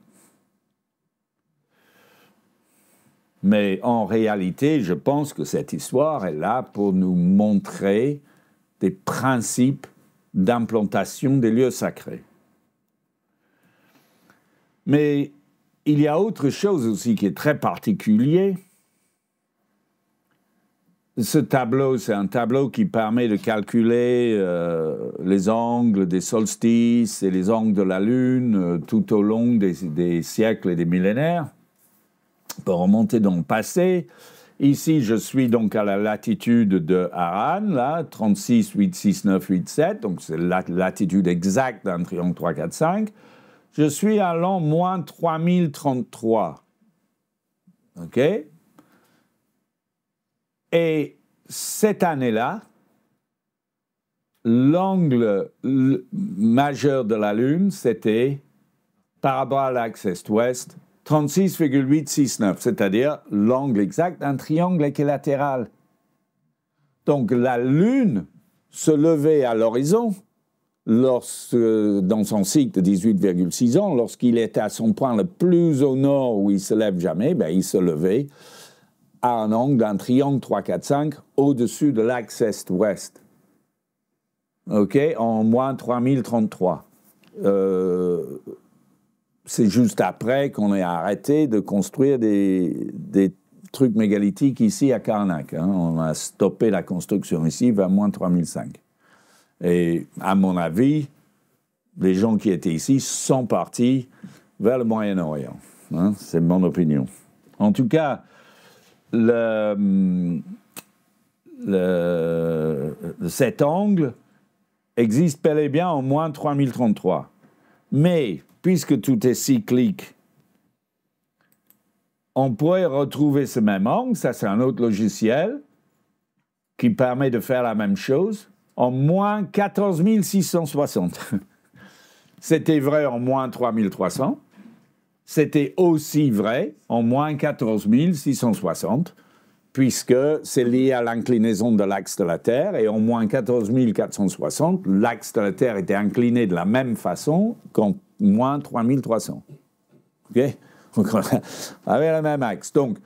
Mais en réalité, je pense que cette histoire est là pour nous montrer des principes d'implantation des lieux sacrés. Mais il y a autre chose aussi qui est très particulier. Ce tableau, c'est un tableau qui permet de calculer les angles des solstices et les angles de la Lune tout au long des siècles et des millénaires. On peut remonter dans le passé. Ici, je suis donc à la latitude de Haran, là, 36, 8, 6, 9, 8, 7. Donc c'est la latitude exacte d'un triangle 3, 4, 5. Je suis à l'an moins 3033. OK? Et cette année-là, l'angle majeur de la Lune, c'était, par rapport à l'axe est-ouest, 36,869, c'est-à-dire l'angle exact d'un triangle équilatéral. Donc la Lune se levait à l'horizon dans son cycle de 18,6 ans, lorsqu'il était à son point le plus au nord où il ne se lève jamais, ben, il se levait à un angle d'un triangle 3, 4, 5 au-dessus de l'axe est-ouest. OK, en moins 3033. C'est juste après qu'on ait arrêté de construire des trucs mégalithiques ici à Karnak. Hein. On a stoppé la construction ici vers moins 3005. Et à mon avis, les gens qui étaient ici sont partis vers le Moyen-Orient. Hein. C'est mon opinion. En tout cas, cet angle existe bel et bien en moins 3033. Mais, puisque tout est cyclique, on pourrait retrouver ce même angle, ça c'est un autre logiciel, qui permet de faire la même chose, en moins 14 660. C'était vrai en moins 3300. C'était aussi vrai en moins 14 660, puisque c'est lié à l'inclinaison de l'axe de la Terre, et en moins 14 460, l'axe de la Terre était incliné de la même façon qu'en moins 3300. OK? Donc, on avait le même axe. Donc,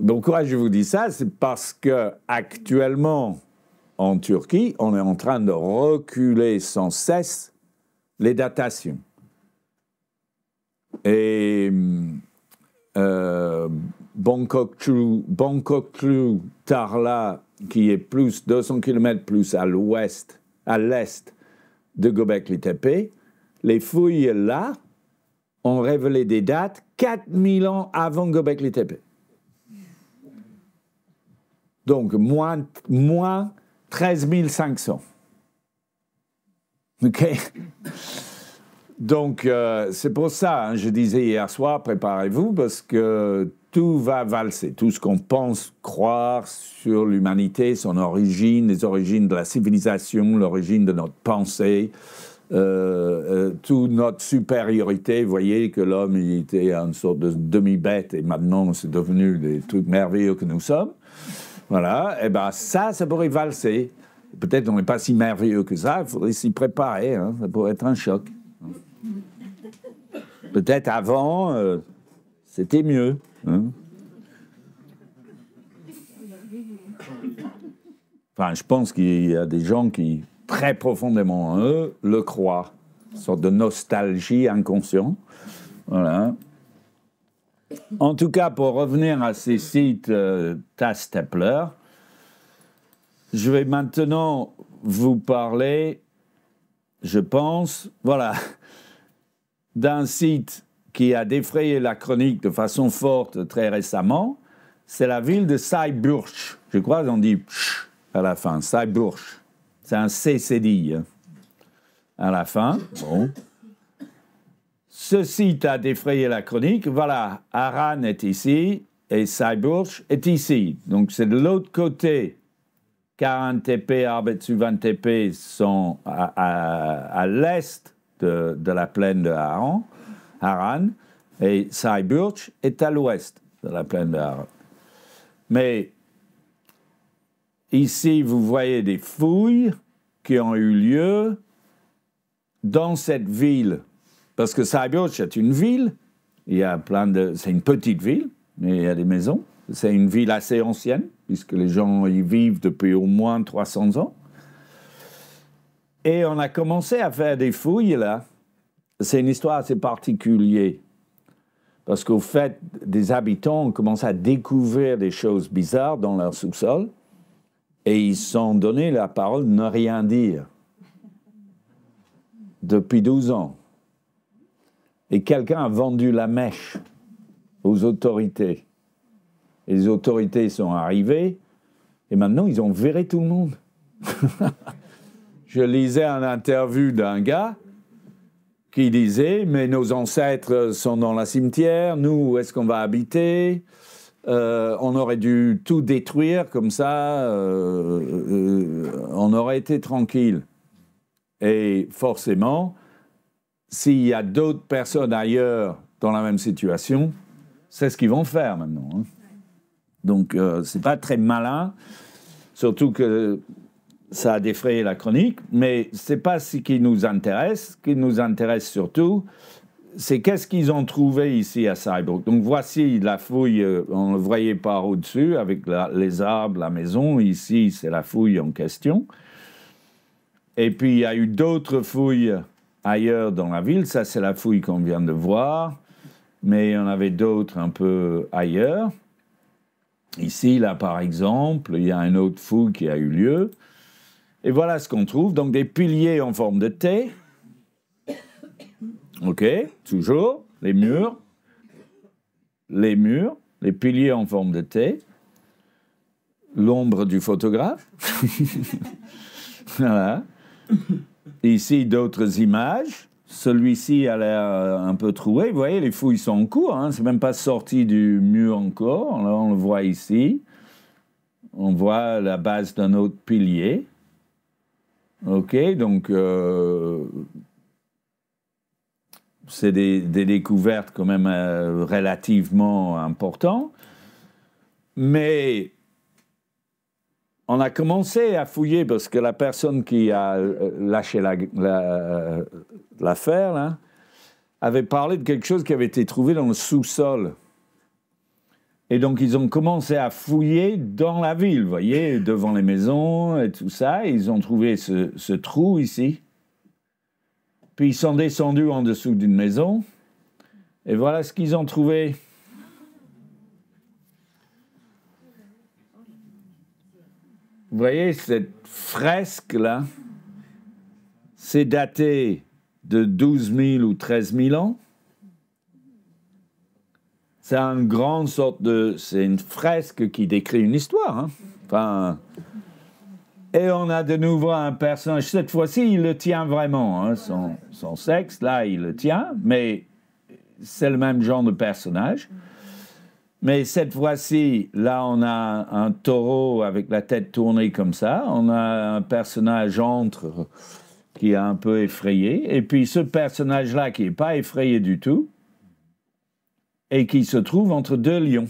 pourquoi je vous dis ça? C'est parce qu'actuellement, en Turquie, on est en train de reculer sans cesse les datations. Et Bangkok-Chru Tarla, qui est plus 200 km plus à l'ouest, à l'est de Göbekli Tepe, les fouilles là ont révélé des dates 4000 ans avant Göbekli Tepe. Donc, moins 13 500. OK? Donc, c'est pour ça, hein, je disais hier soir, préparez-vous, parce que tout va valser. Tout ce qu'on pense croire sur l'humanité, son origine, les origines de la civilisation, l'origine de notre pensée, toute notre supériorité. Vous voyez que l'homme il était une sorte de demi-bête et maintenant c'est devenu des trucs merveilleux que nous sommes. Voilà, et bien ça pourrait valser. Peut-être qu'on n'est pas si merveilleux que ça, il faudrait s'y préparer, hein, ça pourrait être un choc. Peut-être avant, c'était mieux. Hein. Enfin, je pense qu'il y a des gens qui, très profondément en eux, le croient. Une sorte de nostalgie inconsciente. Voilà. En tout cas, pour revenir à ces sites Tastepler, je vais maintenant vous parler, je pense, voilà, d'un site qui a défrayé la chronique de façon forte très récemment, c'est la ville de Saarburg. Je crois qu'on dit à la fin, Saarburg. C'est un CCD à la fin. Bon. Ce site a défrayé la chronique. Voilà, Harran est ici et Saarburg est ici. Donc c'est de l'autre côté. 40 TP, Arbeitsüben TP sont à l'est de la plaine de Harran, et Saarburg est à l'ouest de la plaine de Harran. Mais ici, vous voyez des fouilles qui ont eu lieu dans cette ville. Parce que Saarburg est une ville, c'est une petite ville, mais il y a des maisons. C'est une ville assez ancienne, puisque les gens y vivent depuis au moins 300 ans. Et on a commencé à faire des fouilles là. C'est une histoire assez particulière. Parce qu'au fait, des habitants ont commencé à découvrir des choses bizarres dans leur sous-sol. Et ils se sont donné la parole de ne rien dire. Depuis 12 ans. Et quelqu'un a vendu la mèche aux autorités. Et les autorités sont arrivées, et maintenant, ils ont viré tout le monde. Je lisais une interview d'un gars qui disait « Mais nos ancêtres sont dans le cimetière, nous, où est-ce qu'on va habiter ? On aurait dû tout détruire, comme ça, on aurait été tranquille. » Et forcément, s'il y a d'autres personnes ailleurs dans la même situation, c'est ce qu'ils vont faire maintenant. Hein. Donc, c'est pas très malin, surtout que ça a défrayé la chronique, mais c'est pas ce qui nous intéresse. Ce qui nous intéresse surtout, c'est qu'est-ce qu'ils ont trouvé ici à Saarburg. Donc, voici la fouille, on le voyait par au-dessus, avec les arbres, la maison. Ici, c'est la fouille en question. Et puis, il y a eu d'autres fouilles ailleurs dans la ville. Ça, c'est la fouille qu'on vient de voir. Mais il y en avait d'autres un peu ailleurs. Ici, là, par exemple, il y a une autre fouille qui a eu lieu. Et voilà ce qu'on trouve. Donc, des piliers en forme de T. OK, toujours. Les murs, les piliers en forme de T. L'ombre du photographe. Voilà. Ici, d'autres images. Celui-ci a l'air un peu troué. Vous voyez, les fouilles sont en cours. Hein. C'est même pas sorti du mur encore. Là, on le voit ici. On voit la base d'un autre pilier. OK, donc c'est des découvertes quand même relativement importantes. Mais on a commencé à fouiller parce que la personne qui a lâché l'affaire là, avait parlé de quelque chose qui avait été trouvé dans le sous-sol. Et donc, ils ont commencé à fouiller dans la ville, vous voyez, devant les maisons et tout ça. Et ils ont trouvé ce trou ici. Puis, ils sont descendus en dessous d'une maison. Et voilà ce qu'ils ont trouvé. Vous voyez, cette fresque-là, c'est daté de 12 000 ou 13 000 ans. C'est une grande sorte de... C'est une fresque qui décrit une histoire. Hein. Enfin, et on a de nouveau un personnage. Cette fois-ci, il le tient vraiment. Hein. Son sexe, là, il le tient. Mais c'est le même genre de personnage. Mais cette fois-ci, là, on a un taureau avec la tête tournée comme ça. On a un personnage entre qui est un peu effrayé. Et puis ce personnage-là qui n'est pas effrayé du tout et qui se trouve entre deux lions.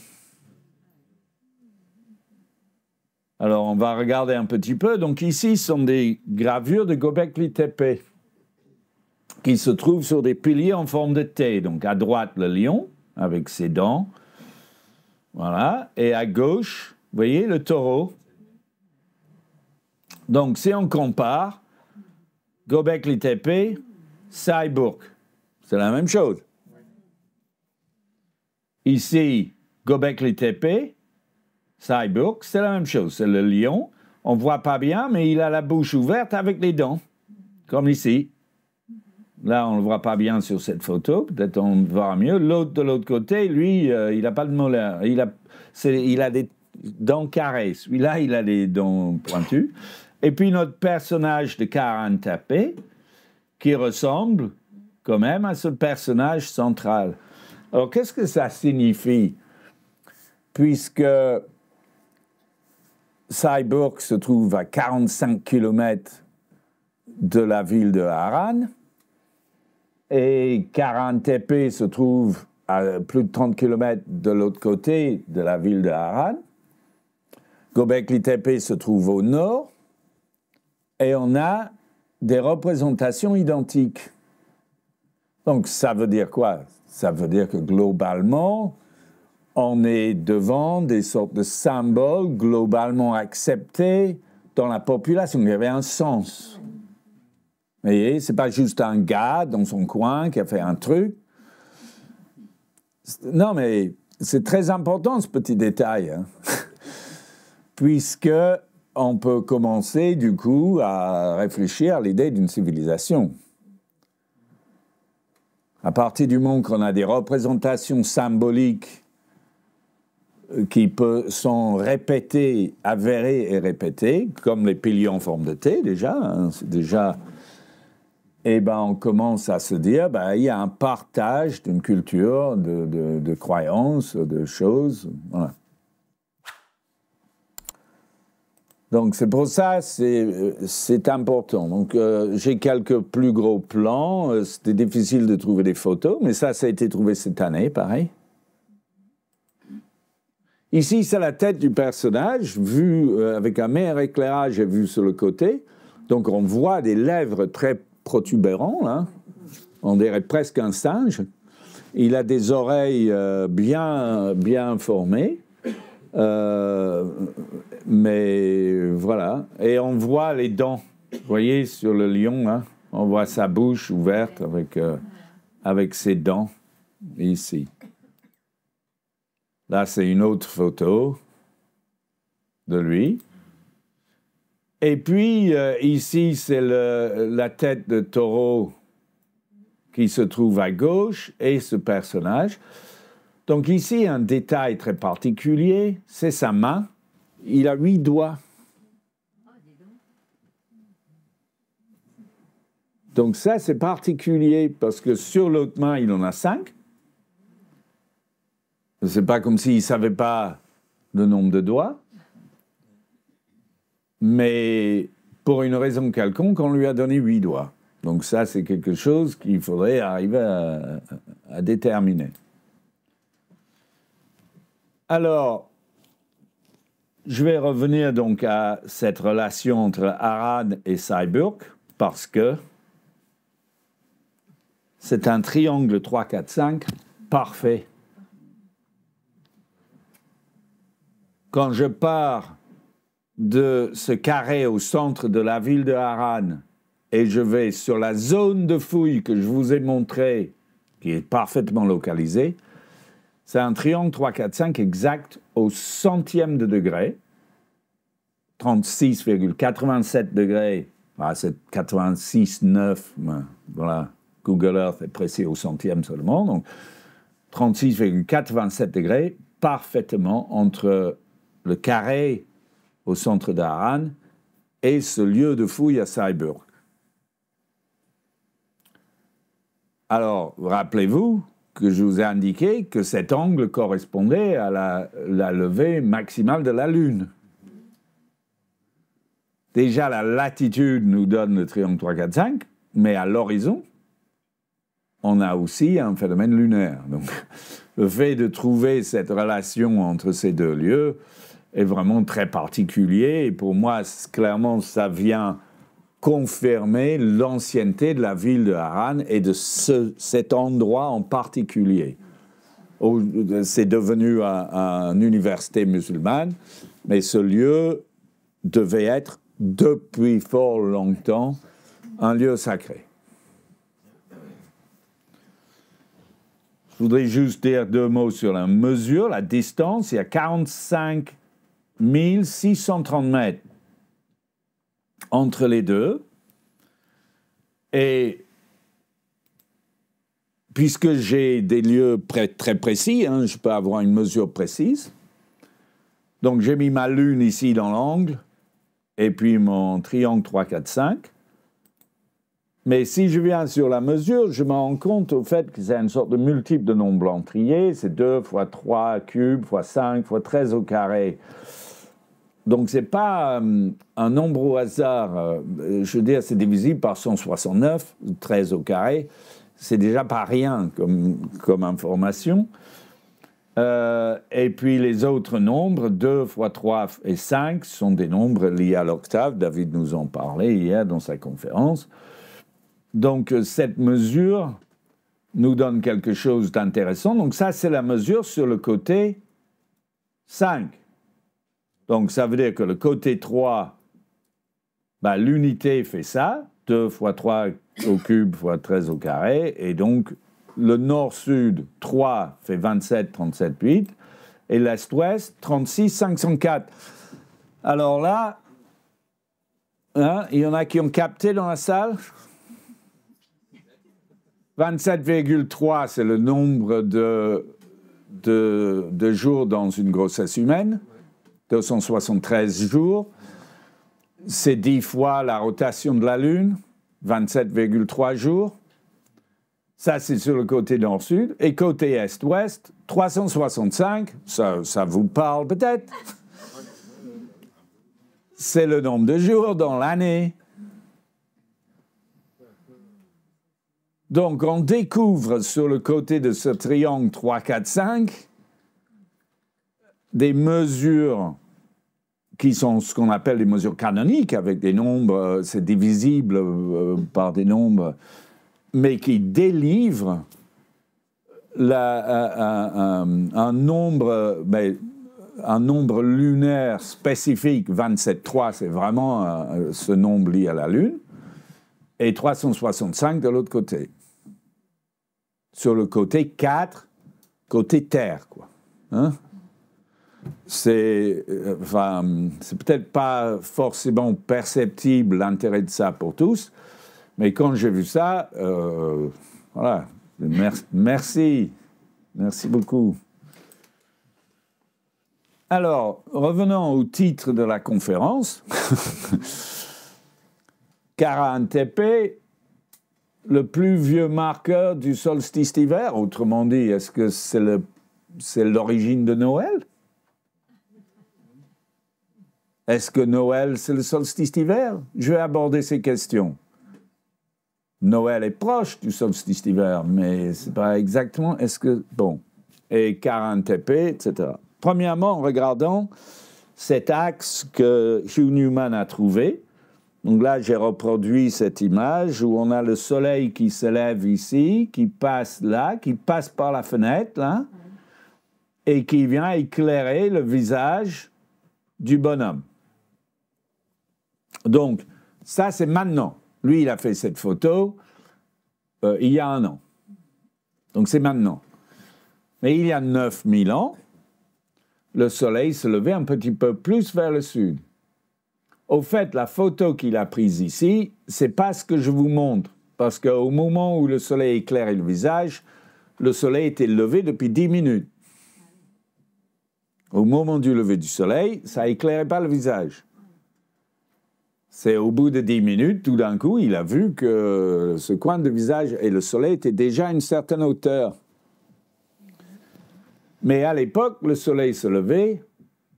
Alors, on va regarder un petit peu. Donc ici, ce sont des gravures de Göbekli Tepe qui se trouvent sur des piliers en forme de T. Donc à droite, le lion avec ses dents. Voilà. Et à gauche, vous voyez, le taureau. Donc, si on compare, Göbekli Tepe, Saarburg, c'est la même chose. Ici, Göbekli Tepe, Saarburg, c'est la même chose. C'est le lion. On ne voit pas bien, mais il a la bouche ouverte avec les dents, comme ici. Là, on ne le voit pas bien sur cette photo. Peut-être on verra mieux. L'autre, de l'autre côté, lui, il n'a pas de molaires. Il a des dents carrées. Celui-là, il a des dents pointues. Et puis, notre personnage de Karen Tepe, qui ressemble quand même à ce personnage central. Alors, qu'est-ce que ça signifie? Puisque Cyburg se trouve à 45 km de la ville de Harran, et Karen Tepe se trouve à plus de 30 km de l'autre côté de la ville de Harran. Göbekli Tepe se trouve au nord, et on a des représentations identiques. Donc, ça veut dire quoi? Ça veut dire que globalement, on est devant des sortes de symboles globalement acceptés dans la population. Il y avait un sens. Vous voyez, ce n'est pas juste un gars dans son coin qui a fait un truc. Non, mais c'est très important, ce petit détail. Hein. Puisque on peut commencer, du coup, à réfléchir à l'idée d'une civilisation. À partir du moment qu'on a des représentations symboliques qui sont répétées, avérées et répétées, comme les piliers en forme de T, déjà, hein, c'est déjà... Eh bien, on commence à se dire, il y a un partage d'une culture, de croyances, de choses. Voilà. Donc, c'est pour ça, c'est important. Donc, j'ai quelques plus gros plans. C'était difficile de trouver des photos, mais ça a été trouvé cette année, pareil. Ici, c'est la tête du personnage, vue avec un meilleur éclairage et vue sur le côté. Donc, on voit des lèvres très protubérantes, hein. On dirait presque un singe. Il a des oreilles bien formées. Mais voilà. Et on voit les dents. Vous voyez, sur le lion, hein, on voit sa bouche ouverte avec ses dents, ici. Là, c'est une autre photo de lui. Et puis, ici, c'est la tête de taureau qui se trouve à gauche et ce personnage. Donc ici, un détail très particulier, c'est sa main. Il a 8 doigts. Donc ça, c'est particulier parce que sur l'autre main, il en a 5. C'est pas comme s'il ne savait pas le nombre de doigts. Mais pour une raison quelconque, on lui a donné 8 doigts. Donc ça, c'est quelque chose qu'il faudrait arriver à déterminer. Alors, je vais revenir donc à cette relation entre Harran et Cyburg, parce que c'est un triangle 3, 4, 5 parfait. Quand je pars de ce carré au centre de la ville de Harran et je vais sur la zone de fouille que je vous ai montrée, qui est parfaitement localisée, c'est un triangle 3, 4, 5 exact au centième de degré, 36,87 degrés, c'est 86,9, voilà, Google Earth est précis au centième seulement, donc 36,87 degrés, parfaitement entre le carré au centre d'Harran et ce lieu de fouille à Cyburg. Alors, rappelez-vous que je vous ai indiqué que cet angle correspondait à la levée maximale de la Lune. Déjà, la latitude nous donne le triangle 3, 4, 5, mais à l'horizon, on a aussi un phénomène lunaire. Donc, le fait de trouver cette relation entre ces deux lieux est vraiment très particulier. Et pour moi, clairement, ça vient confirmer l'ancienneté de la ville de Harran et de cet endroit en particulier. C'est devenu une université musulmane, mais ce lieu devait être, depuis fort longtemps, un lieu sacré. Je voudrais juste dire 2 mots sur la mesure, la distance. Il y a 45 630 mètres entre les deux. Et puisque j'ai des lieux très précis, hein, je peux avoir une mesure précise. Donc, j'ai mis ma lune ici dans l'angle, et puis mon triangle 3, 4, 5. Mais si je viens sur la mesure, je me rends compte au fait que c'est une sorte de multiple de nombre entier. C'est 2 fois 3 cube fois 5 fois 13 au carré. Donc, ce n'est pas un nombre au hasard. Je veux dire, c'est divisible par 169, 13 au carré. C'est déjà pas rien comme information. Et puis, les autres nombres, 2 fois 3 et 5, sont des nombres liés à l'octave. David nous en parlait hier dans sa conférence. Donc, cette mesure nous donne quelque chose d'intéressant. Donc, ça, c'est la mesure sur le côté 5. Donc, ça veut dire que le côté 3, ben, l'unité fait ça, 2 fois 3 au cube fois 13 au carré. Et donc, le nord-sud, 3 fait 27, 37, 8. Et l'est-ouest, 36, 504. Alors là, hein, il y en a qui ont capté dans la salle ? 27,3, c'est le nombre de jours dans une grossesse humaine. 273 jours. C'est 10 fois la rotation de la Lune, 27,3 jours. Ça, c'est sur le côté nord-sud. Et côté est-ouest, 365, ça vous parle peut-être. C'est le nombre de jours dans l'année. Donc, on découvre sur le côté de ce triangle 3, 4, 5 des mesures qui sont ce qu'on appelle les mesures canoniques, avec des nombres, c'est divisible par des nombres, mais qui délivrent un nombre lunaire spécifique, 27,3, c'est vraiment ce nombre lié à la Lune, et 365 de l'autre côté. Sur le côté 4, côté Terre, quoi. Hein? C'est peut-être pas forcément perceptible l'intérêt de ça pour tous, mais quand j'ai vu ça, voilà, merci beaucoup. Alors, revenons au titre de la conférence. Kara-Tepe, le plus vieux marqueur du solstice d'hiver, autrement dit, est-ce que c'est l'origine de Noël? Est-ce que Noël, c'est le solstice d'hiver? Je vais aborder ces questions. Noël est proche du solstice d'hiver, mais c'est pas exactement... Est-ce que... Bon. Et Kara-Tepe, etc. Premièrement, regardons cet axe que Hugh Newman a trouvé. Donc là, j'ai reproduit cette image où on a le soleil qui s'élève ici, qui passe là, qui passe par la fenêtre, là, et qui vient éclairer le visage du bonhomme. Donc, ça, c'est maintenant. Lui, il a fait cette photo il y a 1 an. Donc, c'est maintenant. Mais il y a 9000 ans, le soleil se levait un petit peu plus vers le sud. Au fait, la photo qu'il a prise ici, c'est pas ce que je vous montre. Parce qu'au moment où le soleil éclairait le visage, le soleil était levé depuis 10 minutes. Au moment du lever du soleil, ça éclairait pas le visage. C'est au bout de 10 minutes, tout d'un coup, il a vu que ce coin de visage et le soleil étaient déjà à une certaine hauteur. Mais à l'époque, le soleil se levait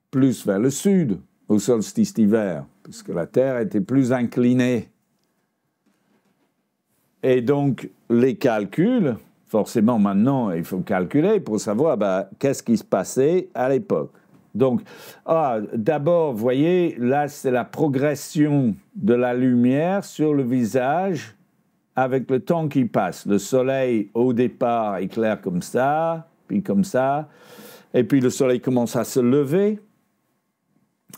plus vers le sud, au solstice d'hiver, puisque la Terre était plus inclinée. Et donc, les calculs, forcément maintenant, il faut calculer pour savoir qu'est-ce qui se passait à l'époque. Donc, d'abord, vous voyez, là, c'est la progression de la lumière sur le visage avec le temps qui passe. Le soleil, au départ, éclaire comme ça, puis comme ça, et puis le soleil commence à se lever.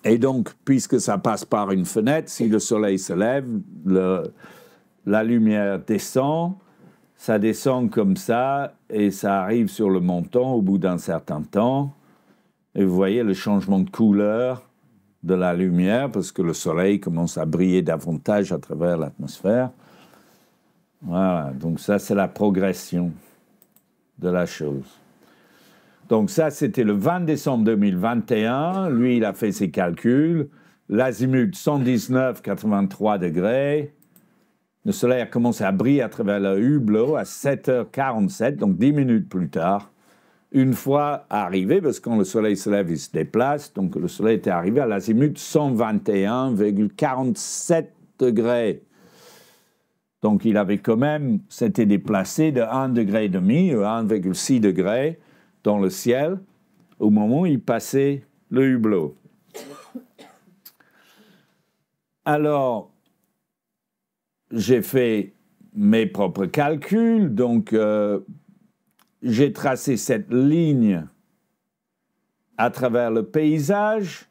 Et donc, puisque ça passe par une fenêtre, si le soleil se lève, la lumière descend, ça descend comme ça, et ça arrive sur le menton au bout d'un certain temps. Et vous voyez le changement de couleur de la lumière, parce que le soleil commence à briller davantage à travers l'atmosphère. Voilà, donc ça, c'est la progression. de la chose. Donc ça, c'était le 20 décembre 2021. Lui, il a fait ses calculs. L'azimut, 119,83 degrés. Le soleil a commencé à briller à travers le hublot à 7h47, donc 10 minutes plus tard. Une fois arrivé, parce que quand le soleil se lève, il se déplace, donc le soleil était arrivé à l'azimut 121,47 degrés. Donc il avait quand même, s'était déplacé de 1,5 degré, 1,6 degré dans le ciel au moment où il passait le hublot. Alors, j'ai fait mes propres calculs, donc j'ai tracé cette ligne à travers le paysage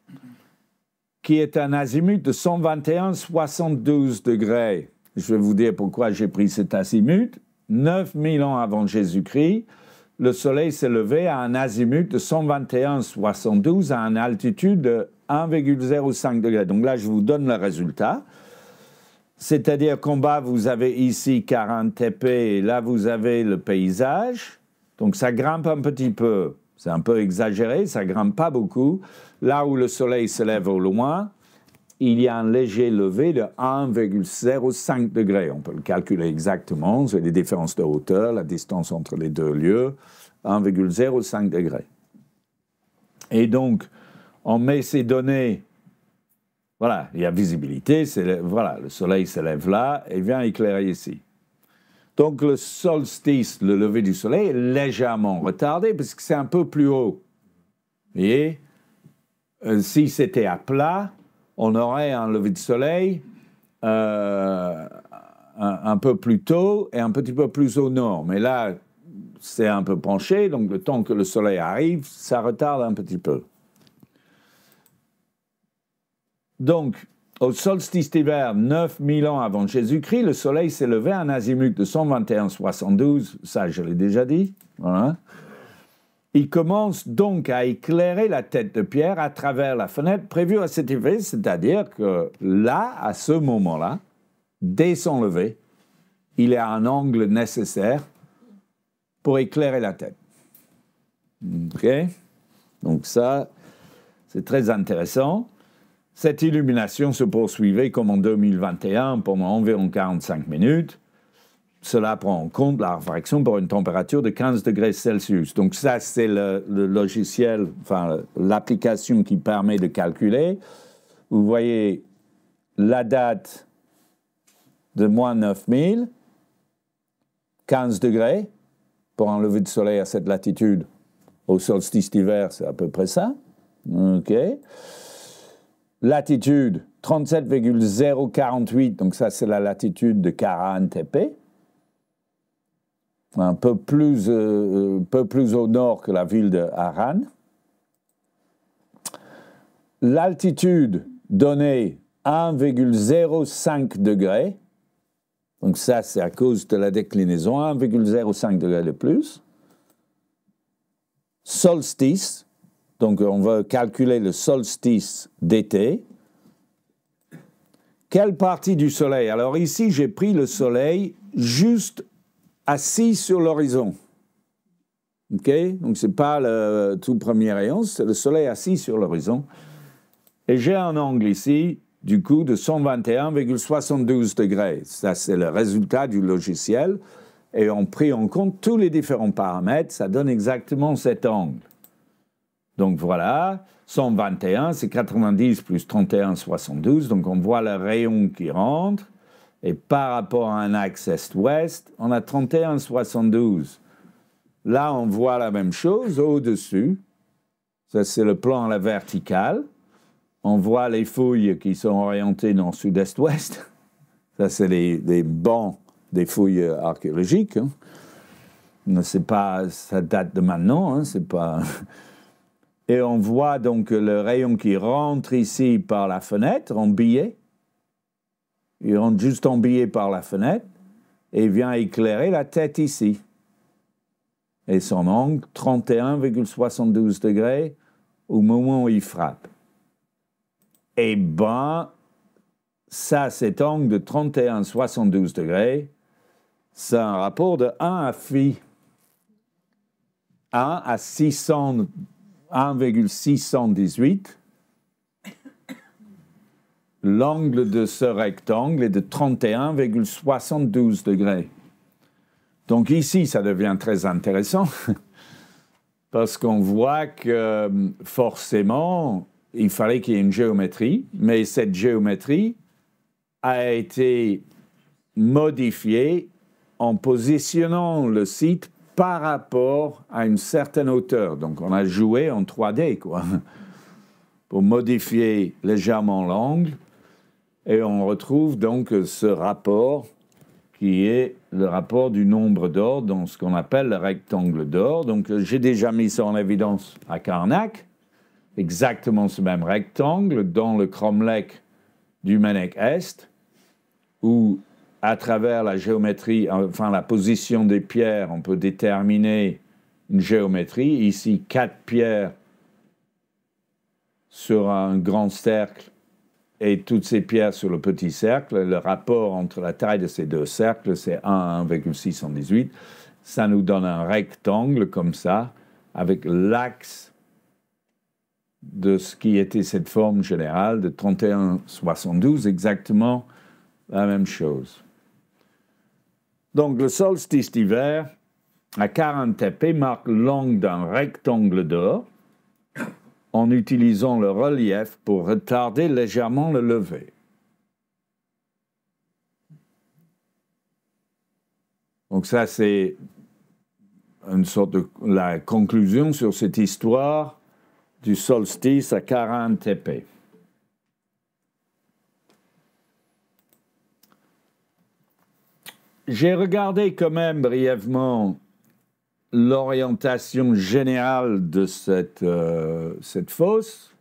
qui est un azimut de 121,72 degrés. Je vais vous dire pourquoi j'ai pris cet azimut. 9000 ans avant Jésus-Christ, le soleil s'est levé à un azimut de 121,72 à une altitude de 1,05 degrés. Donc là, je vous donne le résultat. C'est-à-dire qu'en bas, vous avez ici 40 TP et là, vous avez le paysage. Donc ça grimpe un petit peu. C'est un peu exagéré, ça grimpe pas beaucoup. Là où le soleil se lève au loin, il y a un léger levé de 1,05 degrés. On peut le calculer exactement. C'est les différences de hauteur, la distance entre les deux lieux, 1,05 degrés. Et donc, on met ces données. Voilà, il y a visibilité. Voilà, le soleil se lève là et vient éclairer ici. Donc, le solstice, le lever du soleil, est légèrement retardé parce que c'est un peu plus haut. Vous voyez, si c'était à plat, on aurait un lever de soleil un peu plus tôt et un petit peu plus au nord. Mais là, c'est un peu penché, donc le temps que le soleil arrive, ça retarde un petit peu. Donc, au solstice d'hiver, 9000 ans avant Jésus-Christ, le soleil s'est levé à un azimut de 121,72, ça je l'ai déjà dit. Voilà. Il commence donc à éclairer la tête de Pierre à travers la fenêtre prévue à cet effet, c'est-à-dire que là, à ce moment-là, dès son lever, il est à un angle nécessaire pour éclairer la tête. OK? Donc ça, c'est très intéressant. Cette illumination se poursuivait comme en 2021 pendant environ 45 minutes. Cela prend en compte la réfraction pour une température de 15 degrés Celsius. Donc ça, c'est le logiciel, enfin l'application qui permet de calculer. Vous voyez la date de moins 9000, 15 degrés pour un lever de soleil à cette latitude. Au solstice d'hiver, c'est à peu près ça. OK. Latitude, 37,048, donc ça c'est la latitude de Karahan TP. Un peu plus au nord que la ville de Haran. L'altitude donnée 1,05 degrés. Donc ça, c'est à cause de la déclinaison, 1,05 degrés de plus. Solstice, donc on va calculer le solstice d'été. Quelle partie du soleil? Alors ici, j'ai pris le soleil juste assis sur l'horizon. OK? Donc ce n'est pas le tout premier rayon, c'est le soleil assis sur l'horizon. Et j'ai un angle ici, du coup, de 121,72 degrés. Ça, c'est le résultat du logiciel. Et on pris en compte tous les différents paramètres, ça donne exactement cet angle. Donc voilà, 121, c'est 90 plus 31,72. Donc on voit le rayon qui rentre. Et par rapport à un axe est-ouest, on a 31,72. Là, on voit la même chose au-dessus. Ça, c'est le plan à la verticale. On voit les fouilles qui sont orientées dans sud-est-ouest. Ça, c'est les bancs des fouilles archéologiques. Hein. C'est pas, ça date de maintenant. Hein, c'est pas... Et on voit donc le rayon qui rentre ici par la fenêtre en biais. Il rentre juste en biais par la fenêtre et vient éclairer la tête ici. Et son angle, 31,72 degrés au moment où il frappe. Eh bien, ça, cet angle de 31,72 degrés, c'est un rapport de 1 à phi. 1 à 1,618. L'angle de ce rectangle est de 31,72 degrés. Donc ici, ça devient très intéressant parce qu'on voit que forcément, il fallait qu'il y ait une géométrie, mais cette géométrie a été modifiée en positionnant le site par rapport à une certaine hauteur. Donc on a joué en 3D, quoi, pour modifier légèrement l'angle. Et on retrouve donc ce rapport qui est le rapport du nombre d'or dans ce qu'on appelle le rectangle d'or. Donc j'ai déjà mis ça en évidence à Karnak, exactement ce même rectangle dans le cromlech du Menec Est, où à travers la géométrie, enfin la position des pierres, on peut déterminer une géométrie. Ici, 4 pierres sur un grand cercle et toutes ces pierres sur le petit cercle. Le rapport entre la taille de ces deux cercles, c'est 1 à 1,618. Ça nous donne un rectangle comme ça, avec l'axe de ce qui était cette forme générale de 31,72, exactement la même chose. Donc le solstice d'hiver à 40 TP marque l'angle d'un rectangle d'or en utilisant le relief pour retarder légèrement le lever. Donc ça, c'est une sorte de la conclusion sur cette histoire du solstice à 40 TP. J'ai regardé quand même brièvement l'orientation générale de cette fosse,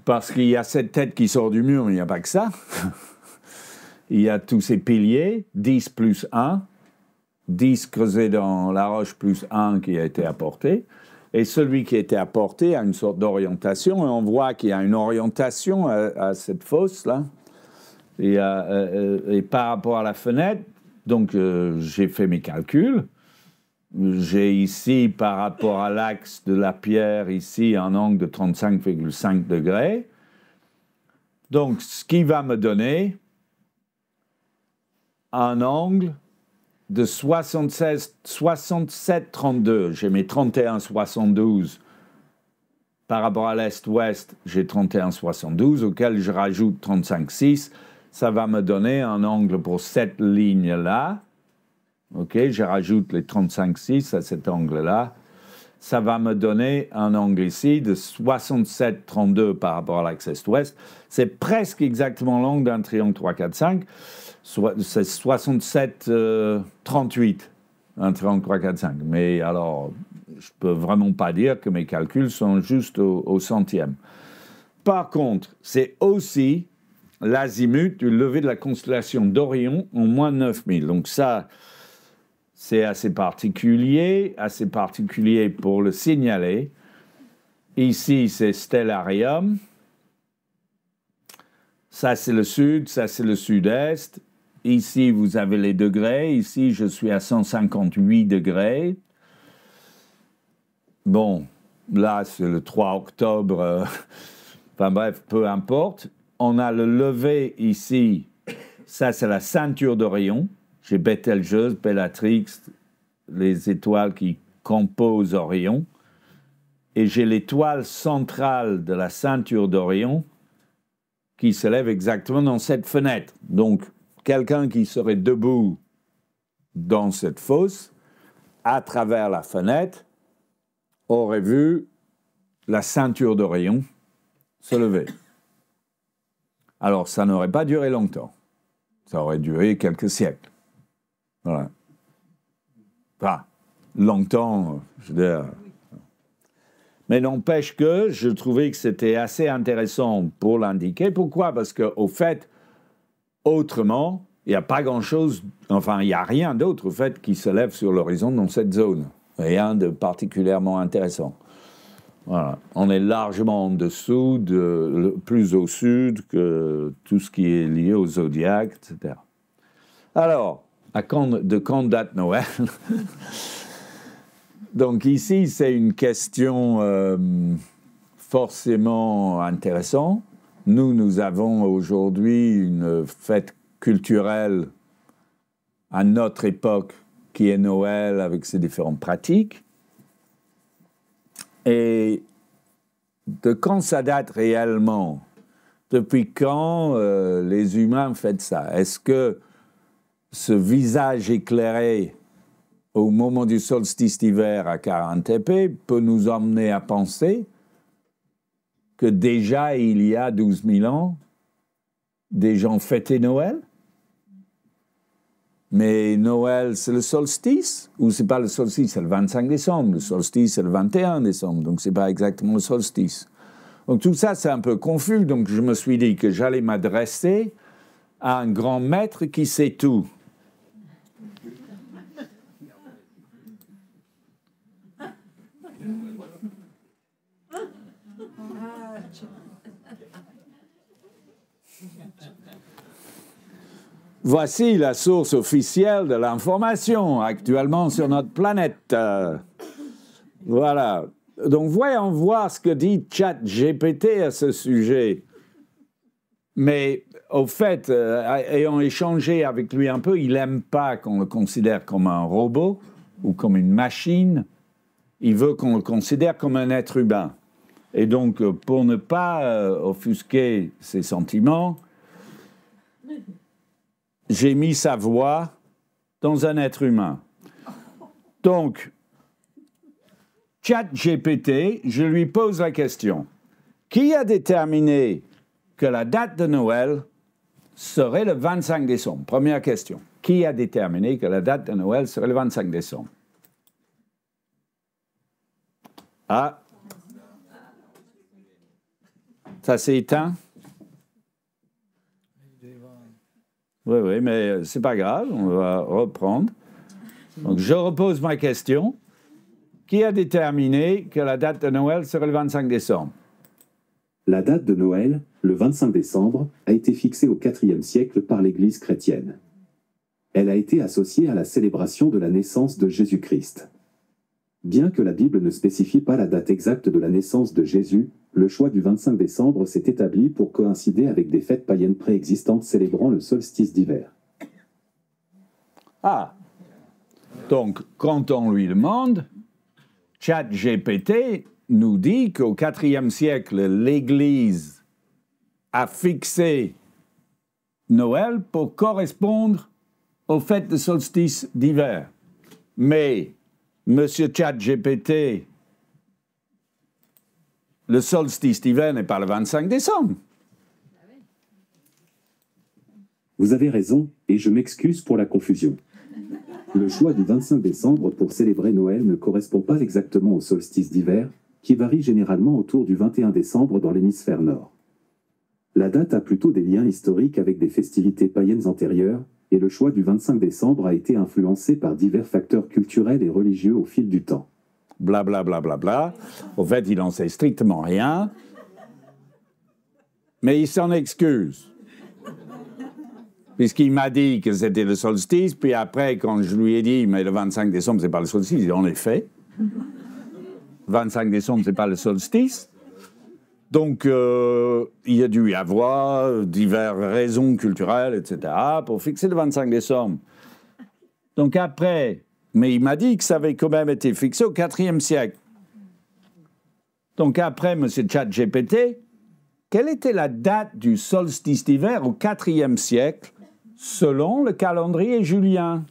parce qu'il y a cette tête qui sort du mur, mais il n'y a pas que ça. Il y a tous ces piliers, 10 plus 1, 10 creusés dans la roche plus 1 qui a été apporté, et celui qui a été apporté a une sorte d'orientation, et on voit qu'il y a une orientation à cette fosse-là, et par rapport à la fenêtre, donc j'ai fait mes calculs. J'ai ici, par rapport à l'axe de la pierre, ici, un angle de 35,5 degrés. Donc, ce qui va me donner un angle de 67,32. J'ai mes 31,72. Par rapport à l'est-ouest, j'ai 31,72, auquel je rajoute 35,6. Ça va me donner un angle pour cette ligne-là. OK, je rajoute les 35,6 à cet angle-là. Ça va me donner un angle ici de 67,32 par rapport à l'axe est-ouest. C'est presque exactement l'angle d'un triangle 3, 4, 5. C'est 67,38, un triangle 3, 4, 5. Mais alors, je ne peux vraiment pas dire que mes calculs sont juste au centième. Par contre, c'est aussi l'azimut du lever de la constellation d'Orion en moins 9000. Donc ça, c'est assez particulier pour le signaler. Ici, c'est Stellarium. Ça, c'est le sud, ça, c'est le sud-est. Ici, vous avez les degrés. Ici, je suis à 158 degrés. Bon, là, c'est le 3 octobre. Enfin bref, peu importe. On a le lever ici. Ça, c'est la ceinture d'Orion. J'ai Bételgeuse, Bellatrix, les étoiles qui composent Orion. Et j'ai l'étoile centrale de la ceinture d'Orion qui se lève exactement dans cette fenêtre. Donc, quelqu'un qui serait debout dans cette fosse, à travers la fenêtre, aurait vu la ceinture d'Orion se lever. Alors, ça n'aurait pas duré longtemps. Ça aurait duré quelques siècles. Voilà. Enfin, longtemps, je veux dire. Mais n'empêche que je trouvais que c'était assez intéressant pour l'indiquer. Pourquoi? Parce qu'au fait, autrement, il n'y a pas grand-chose, enfin, il n'y a rien d'autre, au fait, qui se lève sur l'horizon dans cette zone. Rien de particulièrement intéressant. Voilà. On est largement en dessous, plus au sud que tout ce qui est lié au zodiaque, etc. Alors, de quand date Noël? Donc ici, c'est une question forcément intéressante. Nous avons aujourd'hui une fête culturelle à notre époque qui est Noël avec ses différentes pratiques. Et de quand ça date réellement? Depuis quand les humains font ça? Est-ce que ce visage éclairé au moment du solstice d'hiver à 40 épées peut nous emmener à penser que déjà, il y a 12 000 ans, des gens fêtaient Noël? Mais Noël, c'est le solstice? Ou c'est pas le solstice, c'est le 25 décembre. Le solstice, c'est le 21 décembre, donc c'est pas exactement le solstice. Donc tout ça, c'est un peu confus, donc je me suis dit que j'allais m'adresser à un grand maître qui sait tout. Voici la source officielle de l'information actuellement sur notre planète. Voilà. Donc, voyons voir ce que dit ChatGPT à ce sujet. Mais, au fait, ayant échangé avec lui un peu, il n'aime pas qu'on le considère comme un robot ou comme une machine. Il veut qu'on le considère comme un être humain. Et donc, pour ne pas offusquer ses sentiments, j'ai mis sa voix dans un être humain. Donc, ChatGPT, je lui pose la question. Qui a déterminé que la date de Noël serait le 25 décembre? Première question. Qui a déterminé que la date de Noël serait le 25 décembre? Ah. Ça s'est éteint? Oui, mais c'est pas grave, on va reprendre. Donc, je repose ma question. Qui a déterminé que la date de Noël serait le 25 décembre? La date de Noël, le 25 décembre, a été fixée au IVe siècle par l'Église chrétienne. Elle a été associée à la célébration de la naissance de Jésus-Christ. Bien que la Bible ne spécifie pas la date exacte de la naissance de Jésus, le choix du 25 décembre s'est établi pour coïncider avec des fêtes païennes préexistantes célébrant le solstice d'hiver. Ah, donc quand on lui demande, ChatGPT nous dit qu'au IVe siècle, l'Église a fixé Noël pour correspondre aux fêtes de solstice d'hiver. Mais, Monsieur ChatGPT, le solstice d'hiver n'est pas le 25 décembre. Vous avez raison, et je m'excuse pour la confusion. Le choix du 25 décembre pour célébrer Noël ne correspond pas exactement au solstice d'hiver, qui varie généralement autour du 21 décembre dans l'hémisphère nord. La date a plutôt des liens historiques avec des festivités païennes antérieures, et le choix du 25 décembre a été influencé par divers facteurs culturels et religieux au fil du temps. Blablabla. Bla, bla, bla. Au fait, il n'en sait strictement rien, mais il s'en excuse. Puisqu'il m'a dit que c'était le solstice, puis après, quand je lui ai dit, mais le 25 décembre, c'est pas le solstice, il dit, en effet, le 25 décembre, c'est pas le solstice. Donc, il y a dû y avoir diverses raisons culturelles, etc., pour fixer le 25 décembre. Donc après, mais il m'a dit que ça avait quand même été fixé au IVe siècle. Donc après, M. ChatGPT, quelle était la date du solstice d'hiver au IVe siècle, selon le calendrier julien?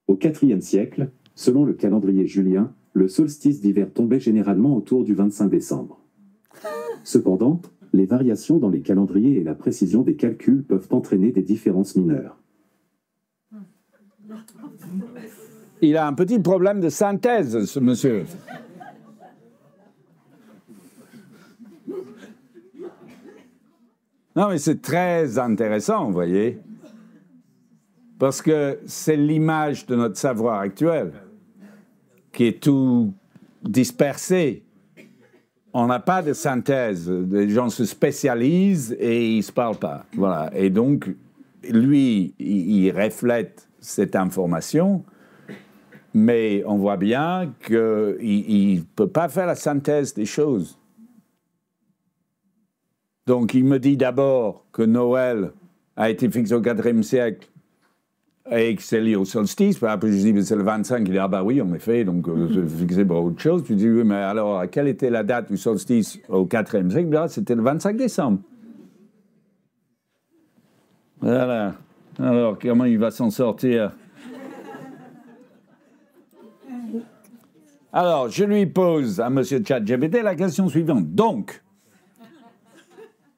Au IVe siècle, selon le calendrier julien, le solstice d'hiver tombait généralement autour du 25 décembre. Cependant, les variations dans les calendriers et la précision des calculs peuvent entraîner des différences mineures. Il a un petit problème de synthèse, ce monsieur. Non, mais c'est très intéressant, vous voyez, parce que c'est l'image de notre savoir actuel qui est tout dispersé. On n'a pas de synthèse. Les gens se spécialisent et ils ne se parlent pas. Voilà. Et donc, lui, il reflète cette information Mais on voit bien qu'il ne peut pas faire la synthèse des choses. Donc, il me dit d'abord que Noël a été fixé au IVe siècle et que c'est lié au solstice. Puis après, je dis, c'est le 25. Il dit, ah bah oui, en effet, donc c'est fixé pour autre chose. Puis je dis, oui, mais alors, quelle était la date du solstice au IVe siècle? Bien, c'était le 25 décembre. Voilà. Alors, comment il va s'en sortir? Alors, je lui pose à M. ChatGPT la question suivante. Donc,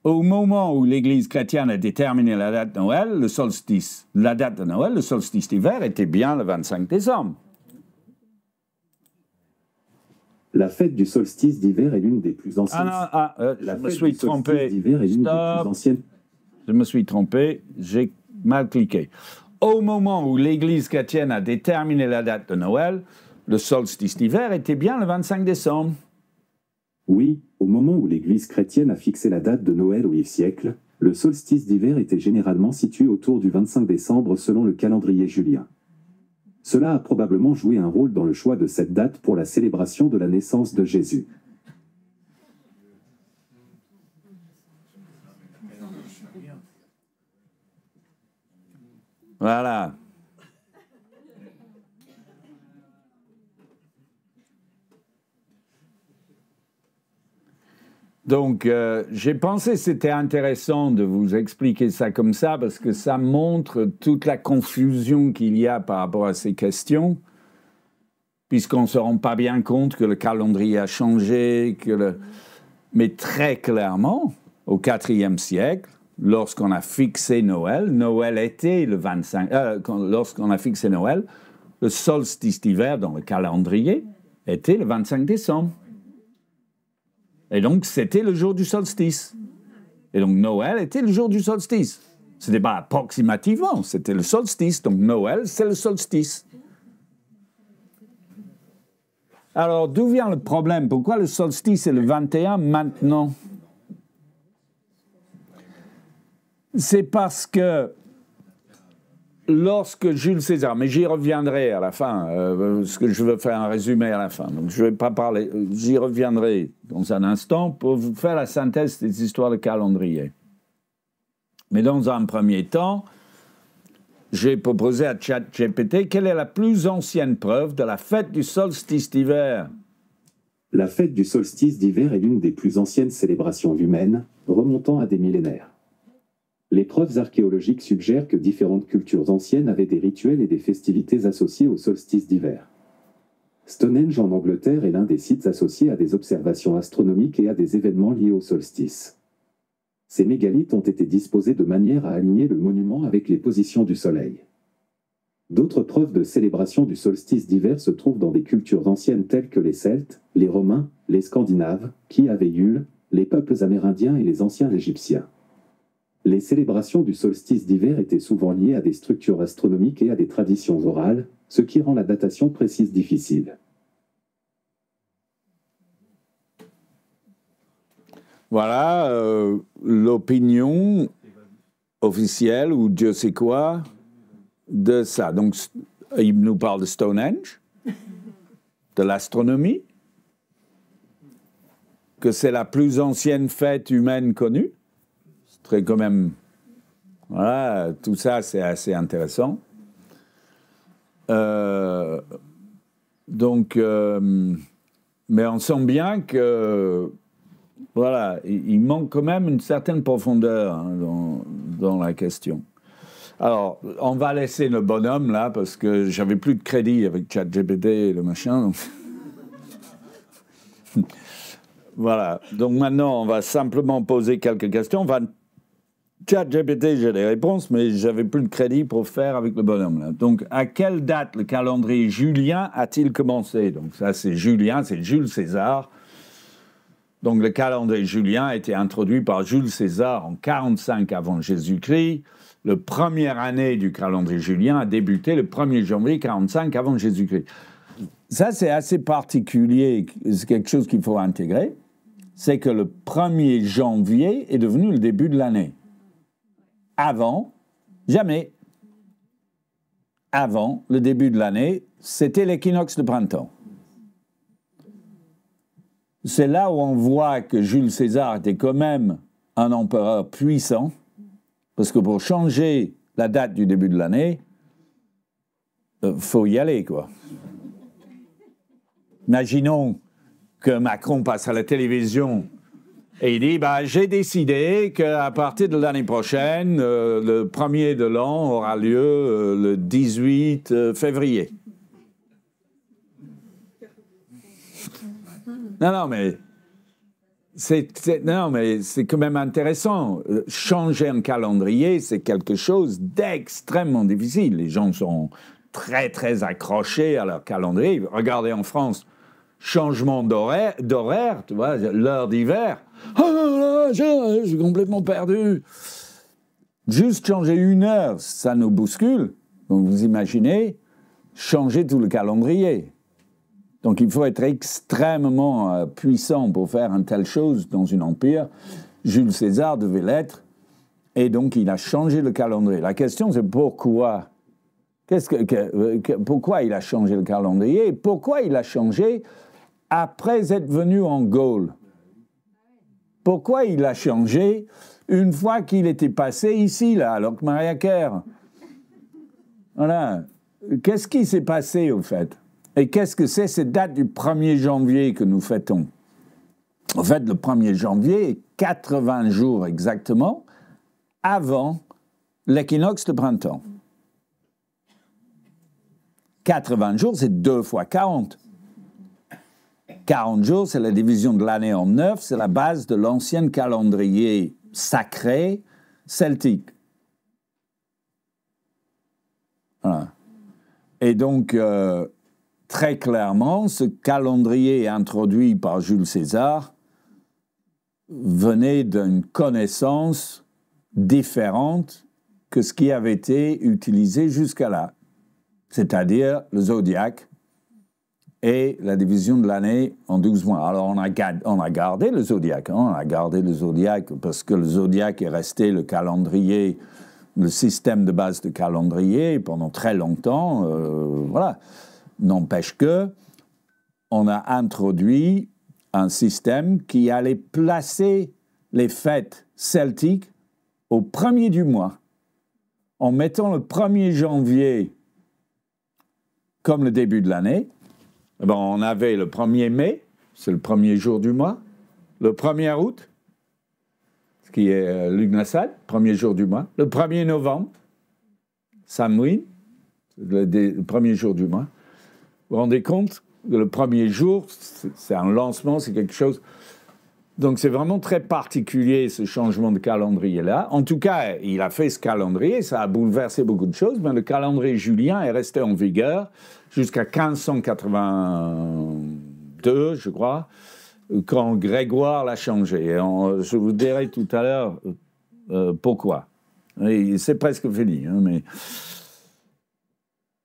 au moment où l'Église chrétienne a déterminé la date de Noël, la date de Noël, le solstice d'hiver, était bien le 25 décembre. La fête du solstice d'hiver est l'une des plus anciennes. Je me suis trompé. Je me suis trompé, j'ai mal cliqué. Au moment où l'Église chrétienne a déterminé la date de Noël, le solstice d'hiver était bien le 25 décembre. Oui, au moment où l'Église chrétienne a fixé la date de Noël au IVe siècle, le solstice d'hiver était généralement situé autour du 25 décembre selon le calendrier julien. Cela a probablement joué un rôle dans le choix de cette date pour la célébration de la naissance de Jésus. Voilà. Donc, j'ai pensé que c'était intéressant de vous expliquer ça comme ça parce que ça montre toute la confusion qu'il y a par rapport à ces questions, puisqu'on ne se rend pas bien compte que le calendrier a changé, mais très clairement, au IVe siècle, lorsqu'on a fixé Noël, Noël était le 25... lorsqu'on a fixé Noël, le solstice d'hiver dans le calendrier était le 25 décembre. Et donc, c'était le jour du solstice. Et donc, Noël était le jour du solstice. Ce n'était pas approximativement, c'était le solstice. Donc, Noël, c'est le solstice. Alors, d'où vient le problème? Pourquoi le solstice est le 21 maintenant? C'est parce que lorsque Jules César, mais j'y reviendrai à la fin, parce que je veux faire un résumé à la fin, donc je ne vais pas parler, j'y reviendrai dans un instant pour vous faire la synthèse des histoires de calendrier. Mais dans un premier temps, j'ai proposé à ChatGPT quelle est la plus ancienne preuve de la fête du solstice d'hiver. La fête du solstice d'hiver est l'une des plus anciennes célébrations humaines, remontant à des millénaires. Les preuves archéologiques suggèrent que différentes cultures anciennes avaient des rituels et des festivités associés au solstice d'hiver. Stonehenge en Angleterre est l'un des sites associés à des observations astronomiques et à des événements liés au solstice. Ces mégalithes ont été disposés de manière à aligner le monument avec les positions du soleil. D'autres preuves de célébration du solstice d'hiver se trouvent dans des cultures anciennes telles que les Celtes, les Romains, les Scandinaves, qui avaient Yule, les peuples amérindiens et les anciens Égyptiens. Les célébrations du solstice d'hiver étaient souvent liées à des structures astronomiques et à des traditions orales, ce qui rend la datation précise difficile. Voilà l'opinion officielle, ou Dieu sait quoi, de ça. Donc, il nous parle de Stonehenge, de l'astronomie, que c'est la plus ancienne fête humaine connue. Très quand même, voilà, tout ça c'est assez intéressant. Donc, mais on sent bien que, voilà, il manque quand même une certaine profondeur dans la question. Alors, on va laisser le bonhomme là parce que j'avais plus de crédit avec ChatGPT et le machin. Donc... voilà. Donc maintenant, on va simplement poser quelques questions. ChatGPT, j'ai des réponses, mais j'avais plus de crédit pour faire avec le bonhomme là. Donc, à quelle date le calendrier julien a-t-il commencé? Donc, ça, c'est Julien, c'est Jules César. Donc, le calendrier julien a été introduit par Jules César en 45 avant Jésus-Christ. La première année du calendrier julien a débuté le 1er janvier 45 avant Jésus-Christ. Ça, c'est assez particulier. C'est quelque chose qu'il faut intégrer. C'est que le 1er janvier est devenu le début de l'année. Avant, jamais. Avant le début de l'année, c'était l'équinoxe de printemps. C'est là où on voit que Jules César était quand même un empereur puissant, parce que pour changer la date du début de l'année, faut y aller, quoi. Imaginons que Macron passe à la télévision et il dit j'ai décidé qu'à partir de l'année prochaine, le 1er de l'an aura lieu le 18 février. Non, mais c'est quand même intéressant. Changer un calendrier, c'est quelque chose d'extrêmement difficile. Les gens sont très, très accrochés à leur calendrier. Regardez en France, changement d'horaire, tu vois, l'heure d'hiver. Oh là, je suis complètement perdu. Juste changer une heure, ça nous bouscule. Donc vous imaginez, changer tout le calendrier. Donc il faut être extrêmement puissant pour faire une telle chose dans un empire. Jules César devait l'être. Et donc il a changé le calendrier. La question c'est pourquoi. Pourquoi il a changé le calendrier et pourquoi il a changé après être venu en Gaule? Pourquoi il a changé une fois qu'il était passé ici, là, alors que Maria Carey? Voilà. Qu'est-ce qui s'est passé, au fait? Et qu'est-ce que c'est cette date du 1er janvier que nous fêtons? En fait, le 1er janvier est 80 jours exactement avant l'équinoxe de printemps. 80 jours, c'est 2 fois 40. 40 jours, c'est la division de l'année en 9, c'est la base de l'ancien calendrier sacré celtique. Voilà. Et donc, très clairement, ce calendrier introduit par Jules César venait d'une connaissance différente que ce qui avait été utilisé jusqu'à là, c'est-à-dire le zodiaque et la division de l'année en 12 mois. Alors, on a gardé le zodiaque, on a gardé le zodiaque parce que le zodiaque est resté le calendrier, le système de base de calendrier pendant très longtemps, voilà. N'empêche que on a introduit un système qui allait placer les fêtes celtiques au 1er du mois, en mettant le 1er janvier comme le début de l'année. On avait le 1er mai, c'est le 1er jour du mois, le 1er août, ce qui est Lugnasad, 1er jour du mois, le 1er novembre, Samhain, le 1er jour du mois. Vous vous rendez compte? Le 1er jour, c'est un lancement, c'est quelque chose. Donc c'est vraiment très particulier ce changement de calendrier-là. En tout cas, il a fait ce calendrier, ça a bouleversé beaucoup de choses, mais le calendrier julien est resté en vigueur jusqu'à 1582, je crois, quand Grégoire l'a changé. Et je vous dirai tout à l'heure pourquoi. Et c'est presque fini, hein, mais...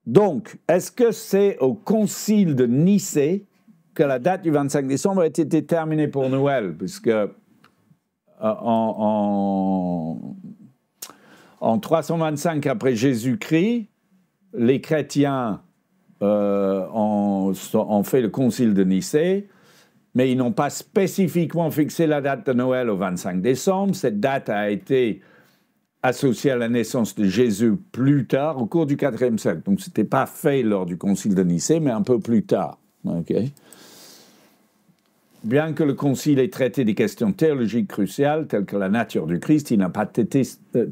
Donc, est-ce que c'est au concile de Nicée que la date du 25 décembre a été déterminée pour Noël? Puisque en 325 après Jésus-Christ, les chrétiens ont fait le concile de Nicée, mais ils n'ont pas spécifiquement fixé la date de Noël au 25 décembre. Cette date a été associée à la naissance de Jésus plus tard, au cours du IVe siècle. Donc, ce n'était pas fait lors du concile de Nicée, mais un peu plus tard. Okay. Bien que le concile ait traité des questions théologiques cruciales, telles que la nature du Christ, il n'a pas été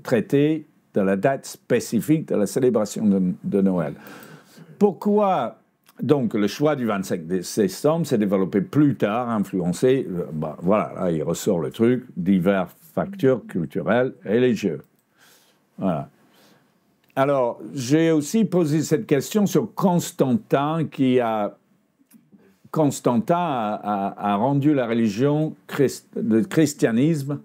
traité de la date spécifique de la célébration de Noël. Pourquoi, donc, le choix du 25 décembre s'est développé plus tard, influencé, voilà, là, il ressort le truc, divers facteurs culturels religieux. Voilà. Alors, j'ai aussi posé cette question sur Constantin, Constantin a rendu la religion, le christianisme,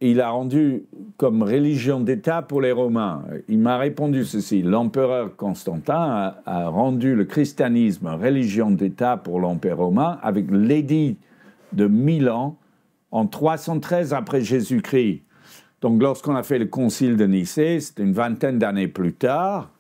il a rendu comme religion d'État pour les Romains. Il m'a répondu ceci: l'empereur Constantin a rendu le christianisme religion d'État pour l'Empire romain avec l'édit de Milan en 313 après Jésus-Christ. Donc lorsqu'on a fait le concile de Nicée, c'était une vingtaine d'années plus tard,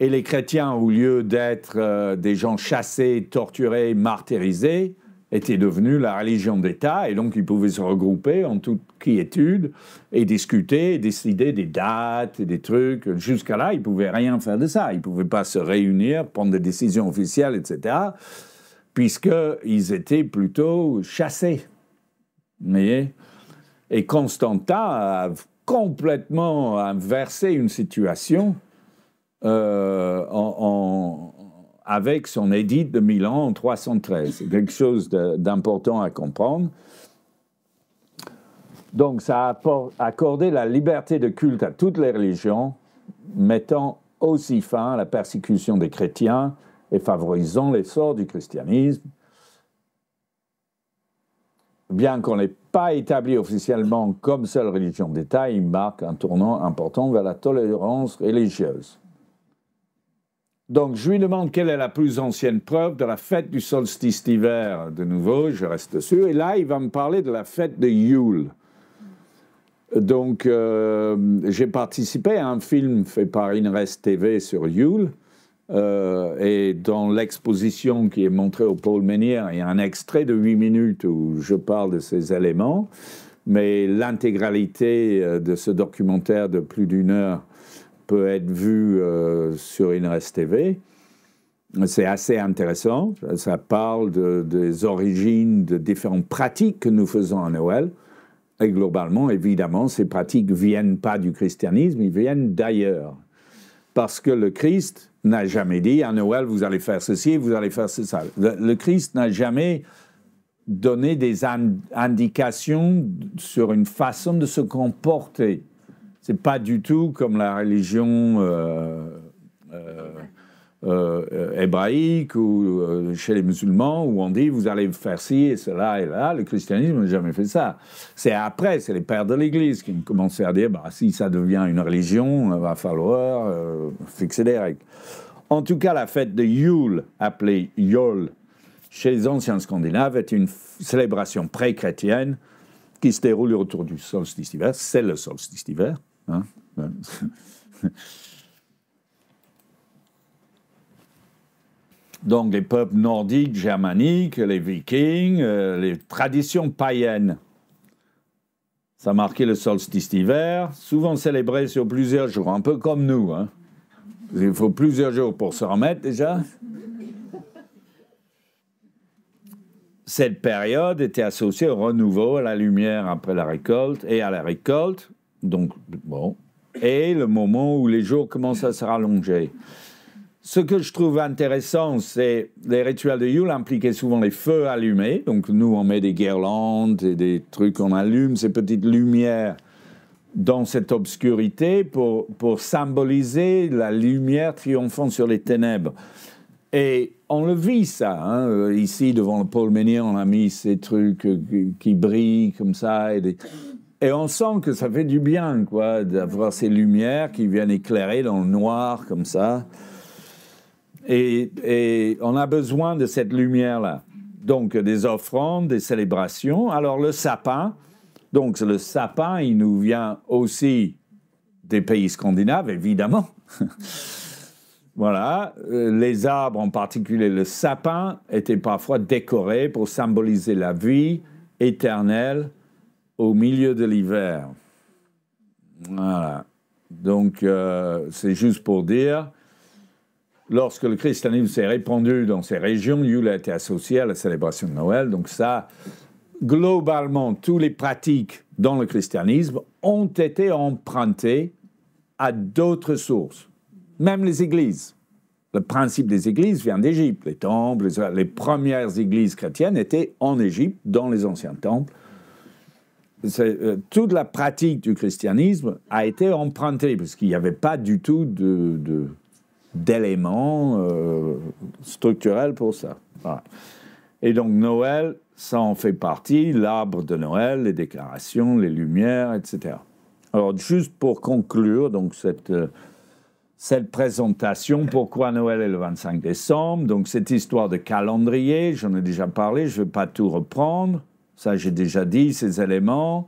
Et les chrétiens, au lieu d'être des gens chassés, torturés, martyrisés, étaient devenus la religion d'État, et donc ils pouvaient se regrouper en toute quiétude et discuter, et décider des dates et des trucs. Jusqu'à là, ils ne pouvaient rien faire de ça. Ils ne pouvaient pas se réunir, prendre des décisions officielles, etc., puisqu'ils étaient plutôt chassés. Vous voyez ? Et Constantin a complètement inversé une situation avec son édit de Milan en 313. C'est quelque chose d'important à comprendre. Donc, ça a accordé la liberté de culte à toutes les religions, mettant aussi fin à la persécution des chrétiens et favorisant l'essor du christianisme. Bien qu'on n'ait pas établi officiellement comme seule religion d'État, il marque un tournant important vers la tolérance religieuse. Donc, je lui demande quelle est la plus ancienne preuve de la fête du solstice d'hiver. De nouveau, je reste dessus. Et là, il va me parler de la fête de Yule. Donc, j'ai participé à un film fait par INRES TV sur Yule. Et dans l'exposition qui est montrée au Paul Menhir, il y a un extrait de 8 minutes où je parle de ces éléments. Mais l'intégralité de ce documentaire de plus d'1 heure peut être vu sur INRES TV. C'est assez intéressant. Ça parle des origines de différentes pratiques que nous faisons à Noël. Et globalement, évidemment, ces pratiques ne viennent pas du christianisme, ils viennent d'ailleurs. Parce que le Christ n'a jamais dit à Noël, vous allez faire ceci, vous allez faire ça. Le Christ n'a jamais donné des indications sur une façon de se comporter. Ce n'est pas du tout comme la religion hébraïque ou chez les musulmans où on dit vous allez faire ci et cela et là. Le christianisme n'a jamais fait ça. C'est après, c'est les pères de l'Église qui ont commencé à dire si ça devient une religion, il va falloir fixer des règles. En tout cas, la fête de Yule, appelée Jol, chez les anciens Scandinaves, est une célébration pré-chrétienne qui se déroule autour du solstice d'hiver. C'est le solstice d'hiver. Hein? Donc, les peuples nordiques, germaniques, les vikings, les traditions païennes. Ça marquait le solstice d'hiver, souvent célébré sur plusieurs jours, un peu comme nous. Hein. Il faut plusieurs jours pour se remettre déjà. Cette période était associée au renouveau, à la lumière après la récolte et à la récolte. Donc, bon, et le moment où les jours commencent à se rallonger. Ce que je trouve intéressant, c'est les rituels de Yule impliquaient souvent les feux allumés. Donc, nous, on met des guirlandes et des trucs, on allume ces petites lumières dans cette obscurité pour symboliser la lumière triomphant sur les ténèbres. Et on le vit, ça. Hein. Ici, devant le Paul Menhir, on a mis ces trucs qui brillent comme ça. Et on sent que ça fait du bien, quoi, d'avoir ces lumières qui viennent éclairer dans le noir, comme ça. Et on a besoin de cette lumière-là. Donc, des offrandes, des célébrations. Alors, le sapin, donc le sapin, il nous vient aussi des pays scandinaves, évidemment. Voilà. Les arbres, en particulier le sapin, étaient parfois décorés pour symboliser la vie éternelle au milieu de l'hiver. Voilà. Donc, c'est juste pour dire, lorsque le christianisme s'est répandu dans ces régions, Yule a été associé à la célébration de Noël. Donc ça, globalement, toutes les pratiques dans le christianisme ont été empruntées à d'autres sources, même les églises. Le principe des églises vient d'Égypte. Les temples, les premières églises chrétiennes étaient en Égypte, dans les anciens temples. Toute la pratique du christianisme a été empruntée, parce qu'il n'y avait pas du tout d'éléments structurels pour ça. Voilà. Et donc Noël, ça en fait partie, l'arbre de Noël, les décorations, les lumières, etc. Alors, juste pour conclure donc cette présentation, pourquoi Noël est le 25 décembre, donc cette histoire de calendrier, j'en ai déjà parlé, je ne vais pas tout reprendre, ça j'ai déjà dit, ces éléments.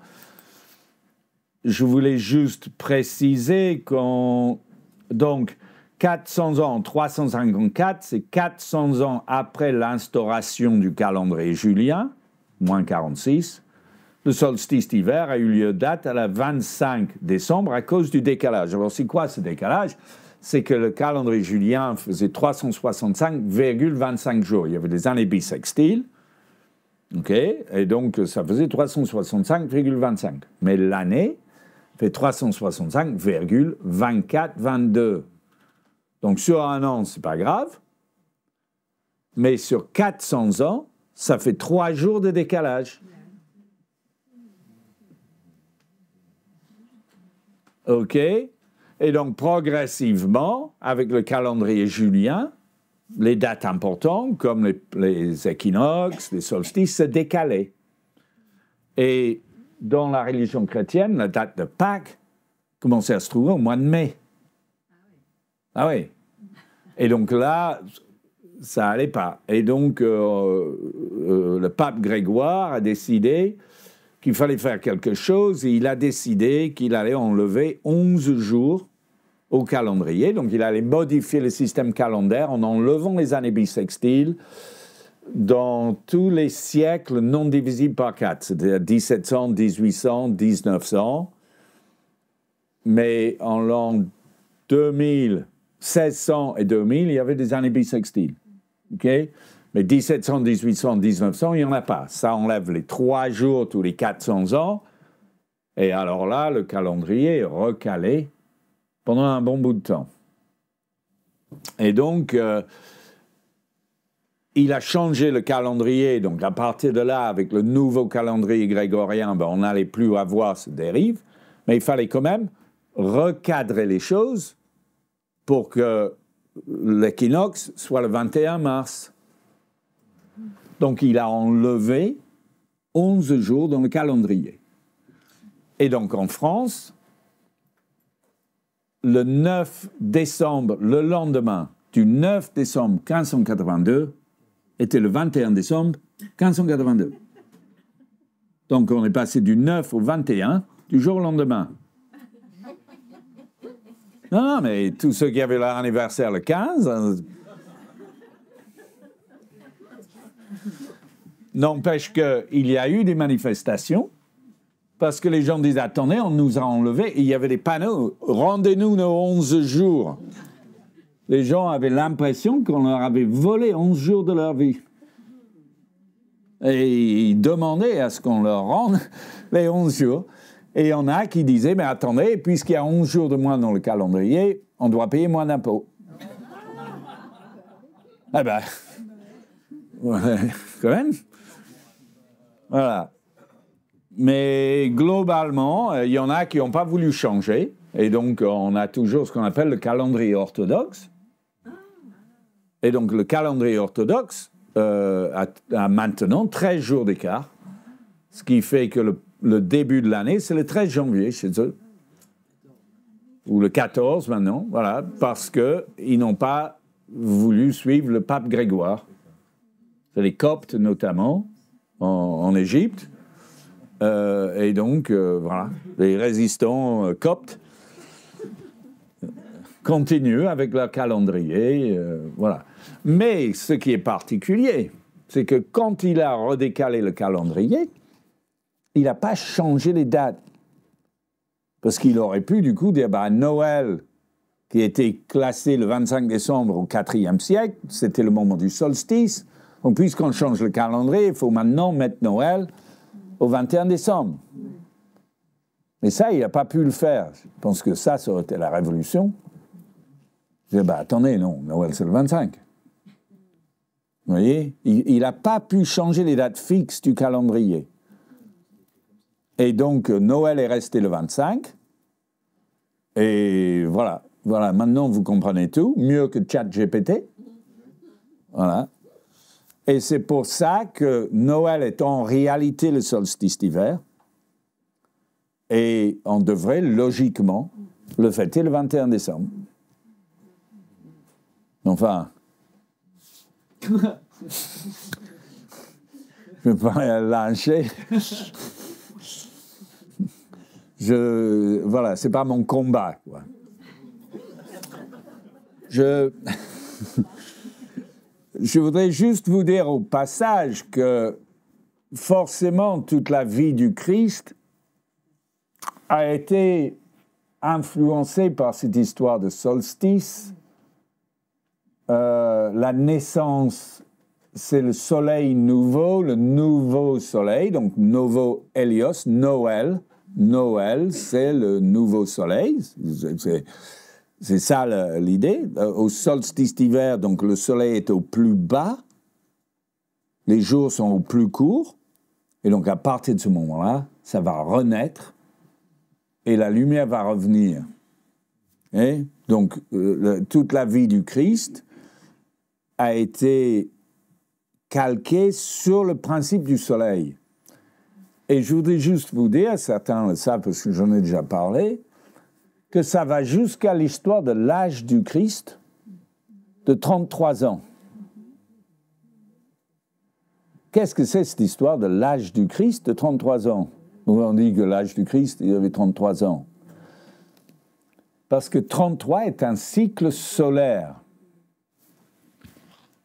Je voulais juste préciser donc, 400 ans, 354, c'est 400 ans après l'instauration du calendrier julien, moins 46. Le solstice d'hiver a eu lieu date à la 25 décembre à cause du décalage. Alors, c'est quoi ce décalage? C'est que le calendrier julien faisait 365,25 jours. Il y avait des années bissextiles, ok, et donc ça faisait 365,25. Mais l'année fait 365,2422. Donc sur un an, c'est pas grave, mais sur 400 ans, ça fait 3 jours de décalage. OK? Et donc, progressivement, avec le calendrier julien, les dates importantes, comme les équinoxes, les solstices, se décalaient. Et dans la religion chrétienne, la date de Pâques commençait à se trouver au mois de mai. Ah oui. Et donc là, ça n'allait pas. Et donc, le pape Grégoire a décidé qu'il fallait faire quelque chose, et il a décidé qu'il allait enlever 11 jours au calendrier. Donc, il allait modifier le système calendaire en enlevant les années bissextiles dans tous les siècles non divisibles par 4, c'est-à-dire 1700, 1800, 1900. Mais en l'an 2000, 1600 et 2000, il y avait des années bissextiles. OK? Mais 1700, 1800, 1900, il n'y en a pas. Ça enlève les 3 jours tous les 400 ans. Et alors là, le calendrier est recalé pendant un bon bout de temps. Et donc, il a changé le calendrier. Donc, à partir de là, avec le nouveau calendrier grégorien, on n'allait plus avoir cette dérive. Mais il fallait quand même recadrer les choses pour que l'équinoxe soit le 21 mars. Donc, il a enlevé 11 jours dans le calendrier. Et donc, en France, le 9 décembre, le lendemain du 9 décembre 1582, était le 21 décembre 1582. Donc, on est passé du 9 au 21, du jour au lendemain. Non, mais tous ceux qui avaient leur anniversaire le 15... N'empêche qu'il y a eu des manifestations parce que les gens disaient « Attendez, on nous a enlevés » et il y avait des panneaux « Rendez-nous nos 11 jours ». Les gens avaient l'impression qu'on leur avait volé 11 jours de leur vie. Et ils demandaient à ce qu'on leur rende les 11 jours. Et il y en a qui disaient « Mais attendez, puisqu'il y a 11 jours de moins dans le calendrier, on doit payer moins d'impôts. » Eh ben, quand même. Voilà. Mais globalement, il y en a qui n'ont pas voulu changer. Et donc, on a toujours ce qu'on appelle le calendrier orthodoxe. Et donc, le calendrier orthodoxe a maintenant 13 jours d'écart. Ce qui fait que le début de l'année, c'est le 13 janvier chez eux. Ou le 14 maintenant, voilà. Parce qu'ils n'ont pas voulu suivre le pape Grégoire. C'est les Coptes notamment, en Égypte. Et donc, voilà, les résistants coptes continuent avec leur calendrier. Voilà. Mais ce qui est particulier, c'est que quand il a redécalé le calendrier, il n'a pas changé les dates. Parce qu'il aurait pu, du coup, dire Noël, qui était classé le 25 décembre au IVe siècle, c'était le moment du solstice. Donc, puisqu'on change le calendrier, il faut maintenant mettre Noël au 21 décembre. Mais ça, il n'a pas pu le faire. Je pense que ça aurait été la révolution. Je dis, attendez, non, Noël, c'est le 25. Vous voyez? Il n'a pas pu changer les dates fixes du calendrier. Et donc, Noël est resté le 25. Et voilà. Voilà, maintenant, vous comprenez tout. Mieux que ChatGPT. Voilà. Et c'est pour ça que Noël est en réalité le solstice d'hiver. Et on devrait, logiquement, le fêter le 21 décembre. Enfin... je ne vais pas lâcher. Voilà, c'est pas mon combat, quoi. Je voudrais juste vous dire au passage que forcément toute la vie du Christ a été influencée par cette histoire de solstice. La naissance, c'est le soleil nouveau, le nouveau soleil, donc Novo Hélios, Noël. Noël, c'est le nouveau soleil. C'est ça l'idée. Au solstice d'hiver, donc le soleil est au plus bas, les jours sont au plus courts, et donc à partir de ce moment-là, ça va renaître et la lumière va revenir. Et donc toute la vie du Christ a été calquée sur le principe du soleil. Et je voudrais juste vous dire, certains le savent parce que j'en ai déjà parlé, que ça va jusqu'à l'histoire de l'âge du Christ de 33 ans. Qu'est-ce que c'est cette histoire de l'âge du Christ de 33 ans? On dit que l'âge du Christ, il avait 33 ans. Parce que 33 est un cycle solaire.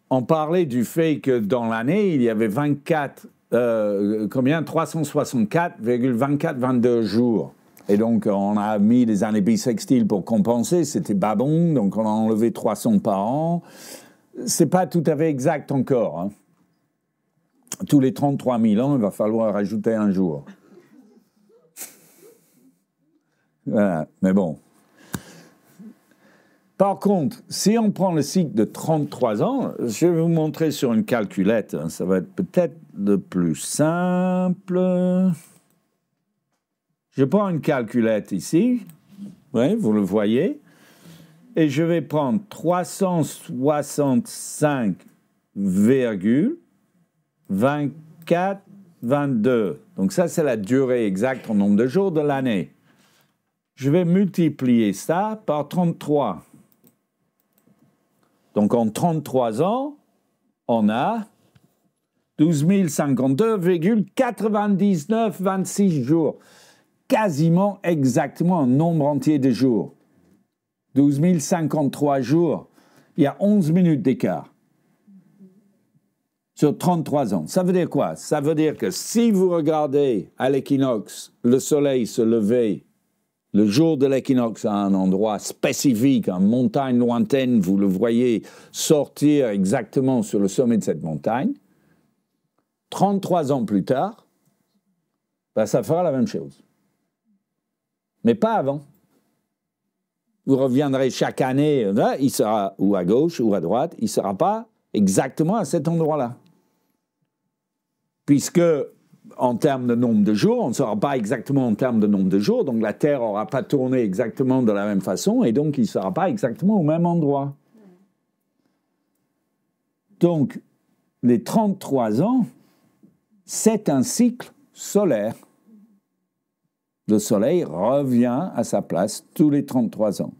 On parlait du fait que dans l'année, il y avait 364,2422 jours. Et donc, on a mis les années bissextiles pour compenser. C'était pas bon, donc on a enlevé 300 par an. C'est pas tout à fait exact encore. Hein. Tous les 33 000 ans, il va falloir rajouter un jour. Voilà, mais bon. Par contre, si on prend le cycle de 33 ans, je vais vous montrer sur une calculette. Hein, ça va être peut-être le plus simple. Je prends une calculette ici. Oui, vous le voyez. Et je vais prendre 365,2422. Donc ça, c'est la durée exacte en nombre de jours de l'année. Je vais multiplier ça par 33. Donc, en 33 ans, on a 12 052,9926 jours. Quasiment exactement un nombre entier de jours. 12 053 jours. Il y a 11 minutes d'écart. Sur 33 ans. Ça veut dire quoi? Ça veut dire que si vous regardez à l'équinoxe le soleil se lever le jour de l'équinoxe à un endroit spécifique, en montagne lointaine, vous le voyez sortir exactement sur le sommet de cette montagne, 33 ans plus tard, ben ça fera la même chose. Mais pas avant. Vous reviendrez chaque année, là, il sera ou à gauche ou à droite, il ne sera pas exactement à cet endroit-là. Puisque en termes de nombre de jours, on ne saura pas exactement en termes de nombre de jours, donc la Terre n'aura pas tourné exactement de la même façon, et donc il ne sera pas exactement au même endroit. Donc, les 33 ans, c'est un cycle solaire. Le Soleil revient à sa place tous les 33 ans.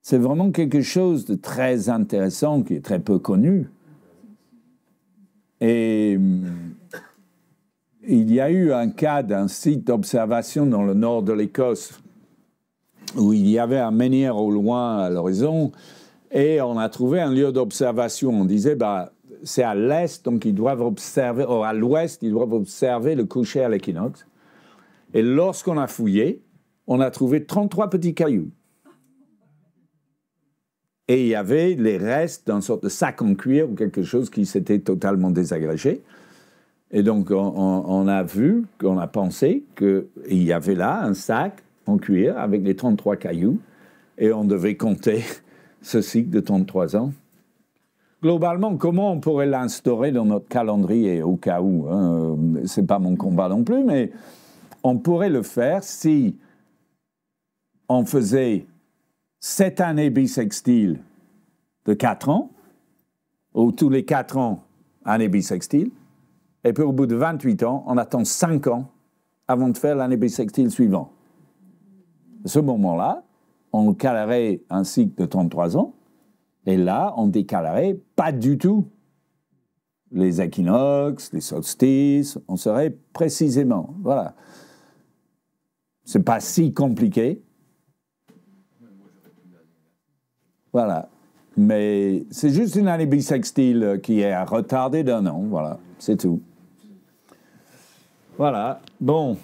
C'est vraiment quelque chose de très intéressant, qui est très peu connu. Et il y a eu un cas d'un site d'observation dans le nord de l'Écosse où il y avait un menhir au loin à l'horizon et on a trouvé un lieu d'observation. On disait, c'est à l'est, donc ils doivent observer, ou à l'ouest, ils doivent observer le coucher à l'équinoxe. Et lorsqu'on a fouillé, on a trouvé 33 petits cailloux. Et il y avait les restes d'une sorte de sac en cuir ou quelque chose qui s'était totalement désagrégé. Et donc, on a vu, on a pensé qu'il y avait là un sac en cuir avec les 33 cailloux et on devait compter ce cycle de 33 ans. Globalement, comment on pourrait l'instaurer dans notre calendrier au cas où, hein, c'est pas mon combat non plus, mais on pourrait le faire si on faisait 7 années bissextiles de 4 ans, ou tous les 4 ans, année bissextile, et puis au bout de 28 ans, on attend 5 ans avant de faire l'année bissextile suivante. À ce moment-là, on calerait un cycle de 33 ans, et là, on décalerait pas du tout les équinoxes, les solstices, on serait précisément, voilà. C'est pas si compliqué. Voilà. Mais c'est juste une année bissextile qui est retardée d'1 an. Voilà, c'est tout. Voilà. Bon,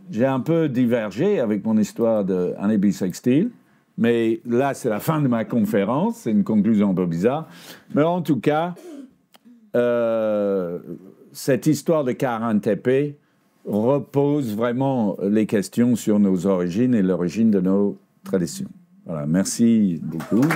j'ai un peu divergé avec mon histoire d'année bissextile. Mais là, c'est la fin de ma conférence. C'est une conclusion un peu bizarre. Mais en tout cas, cette histoire de Karen-Tepe repose vraiment les questions sur nos origines et l'origine de nos traditions. Voilà, merci beaucoup.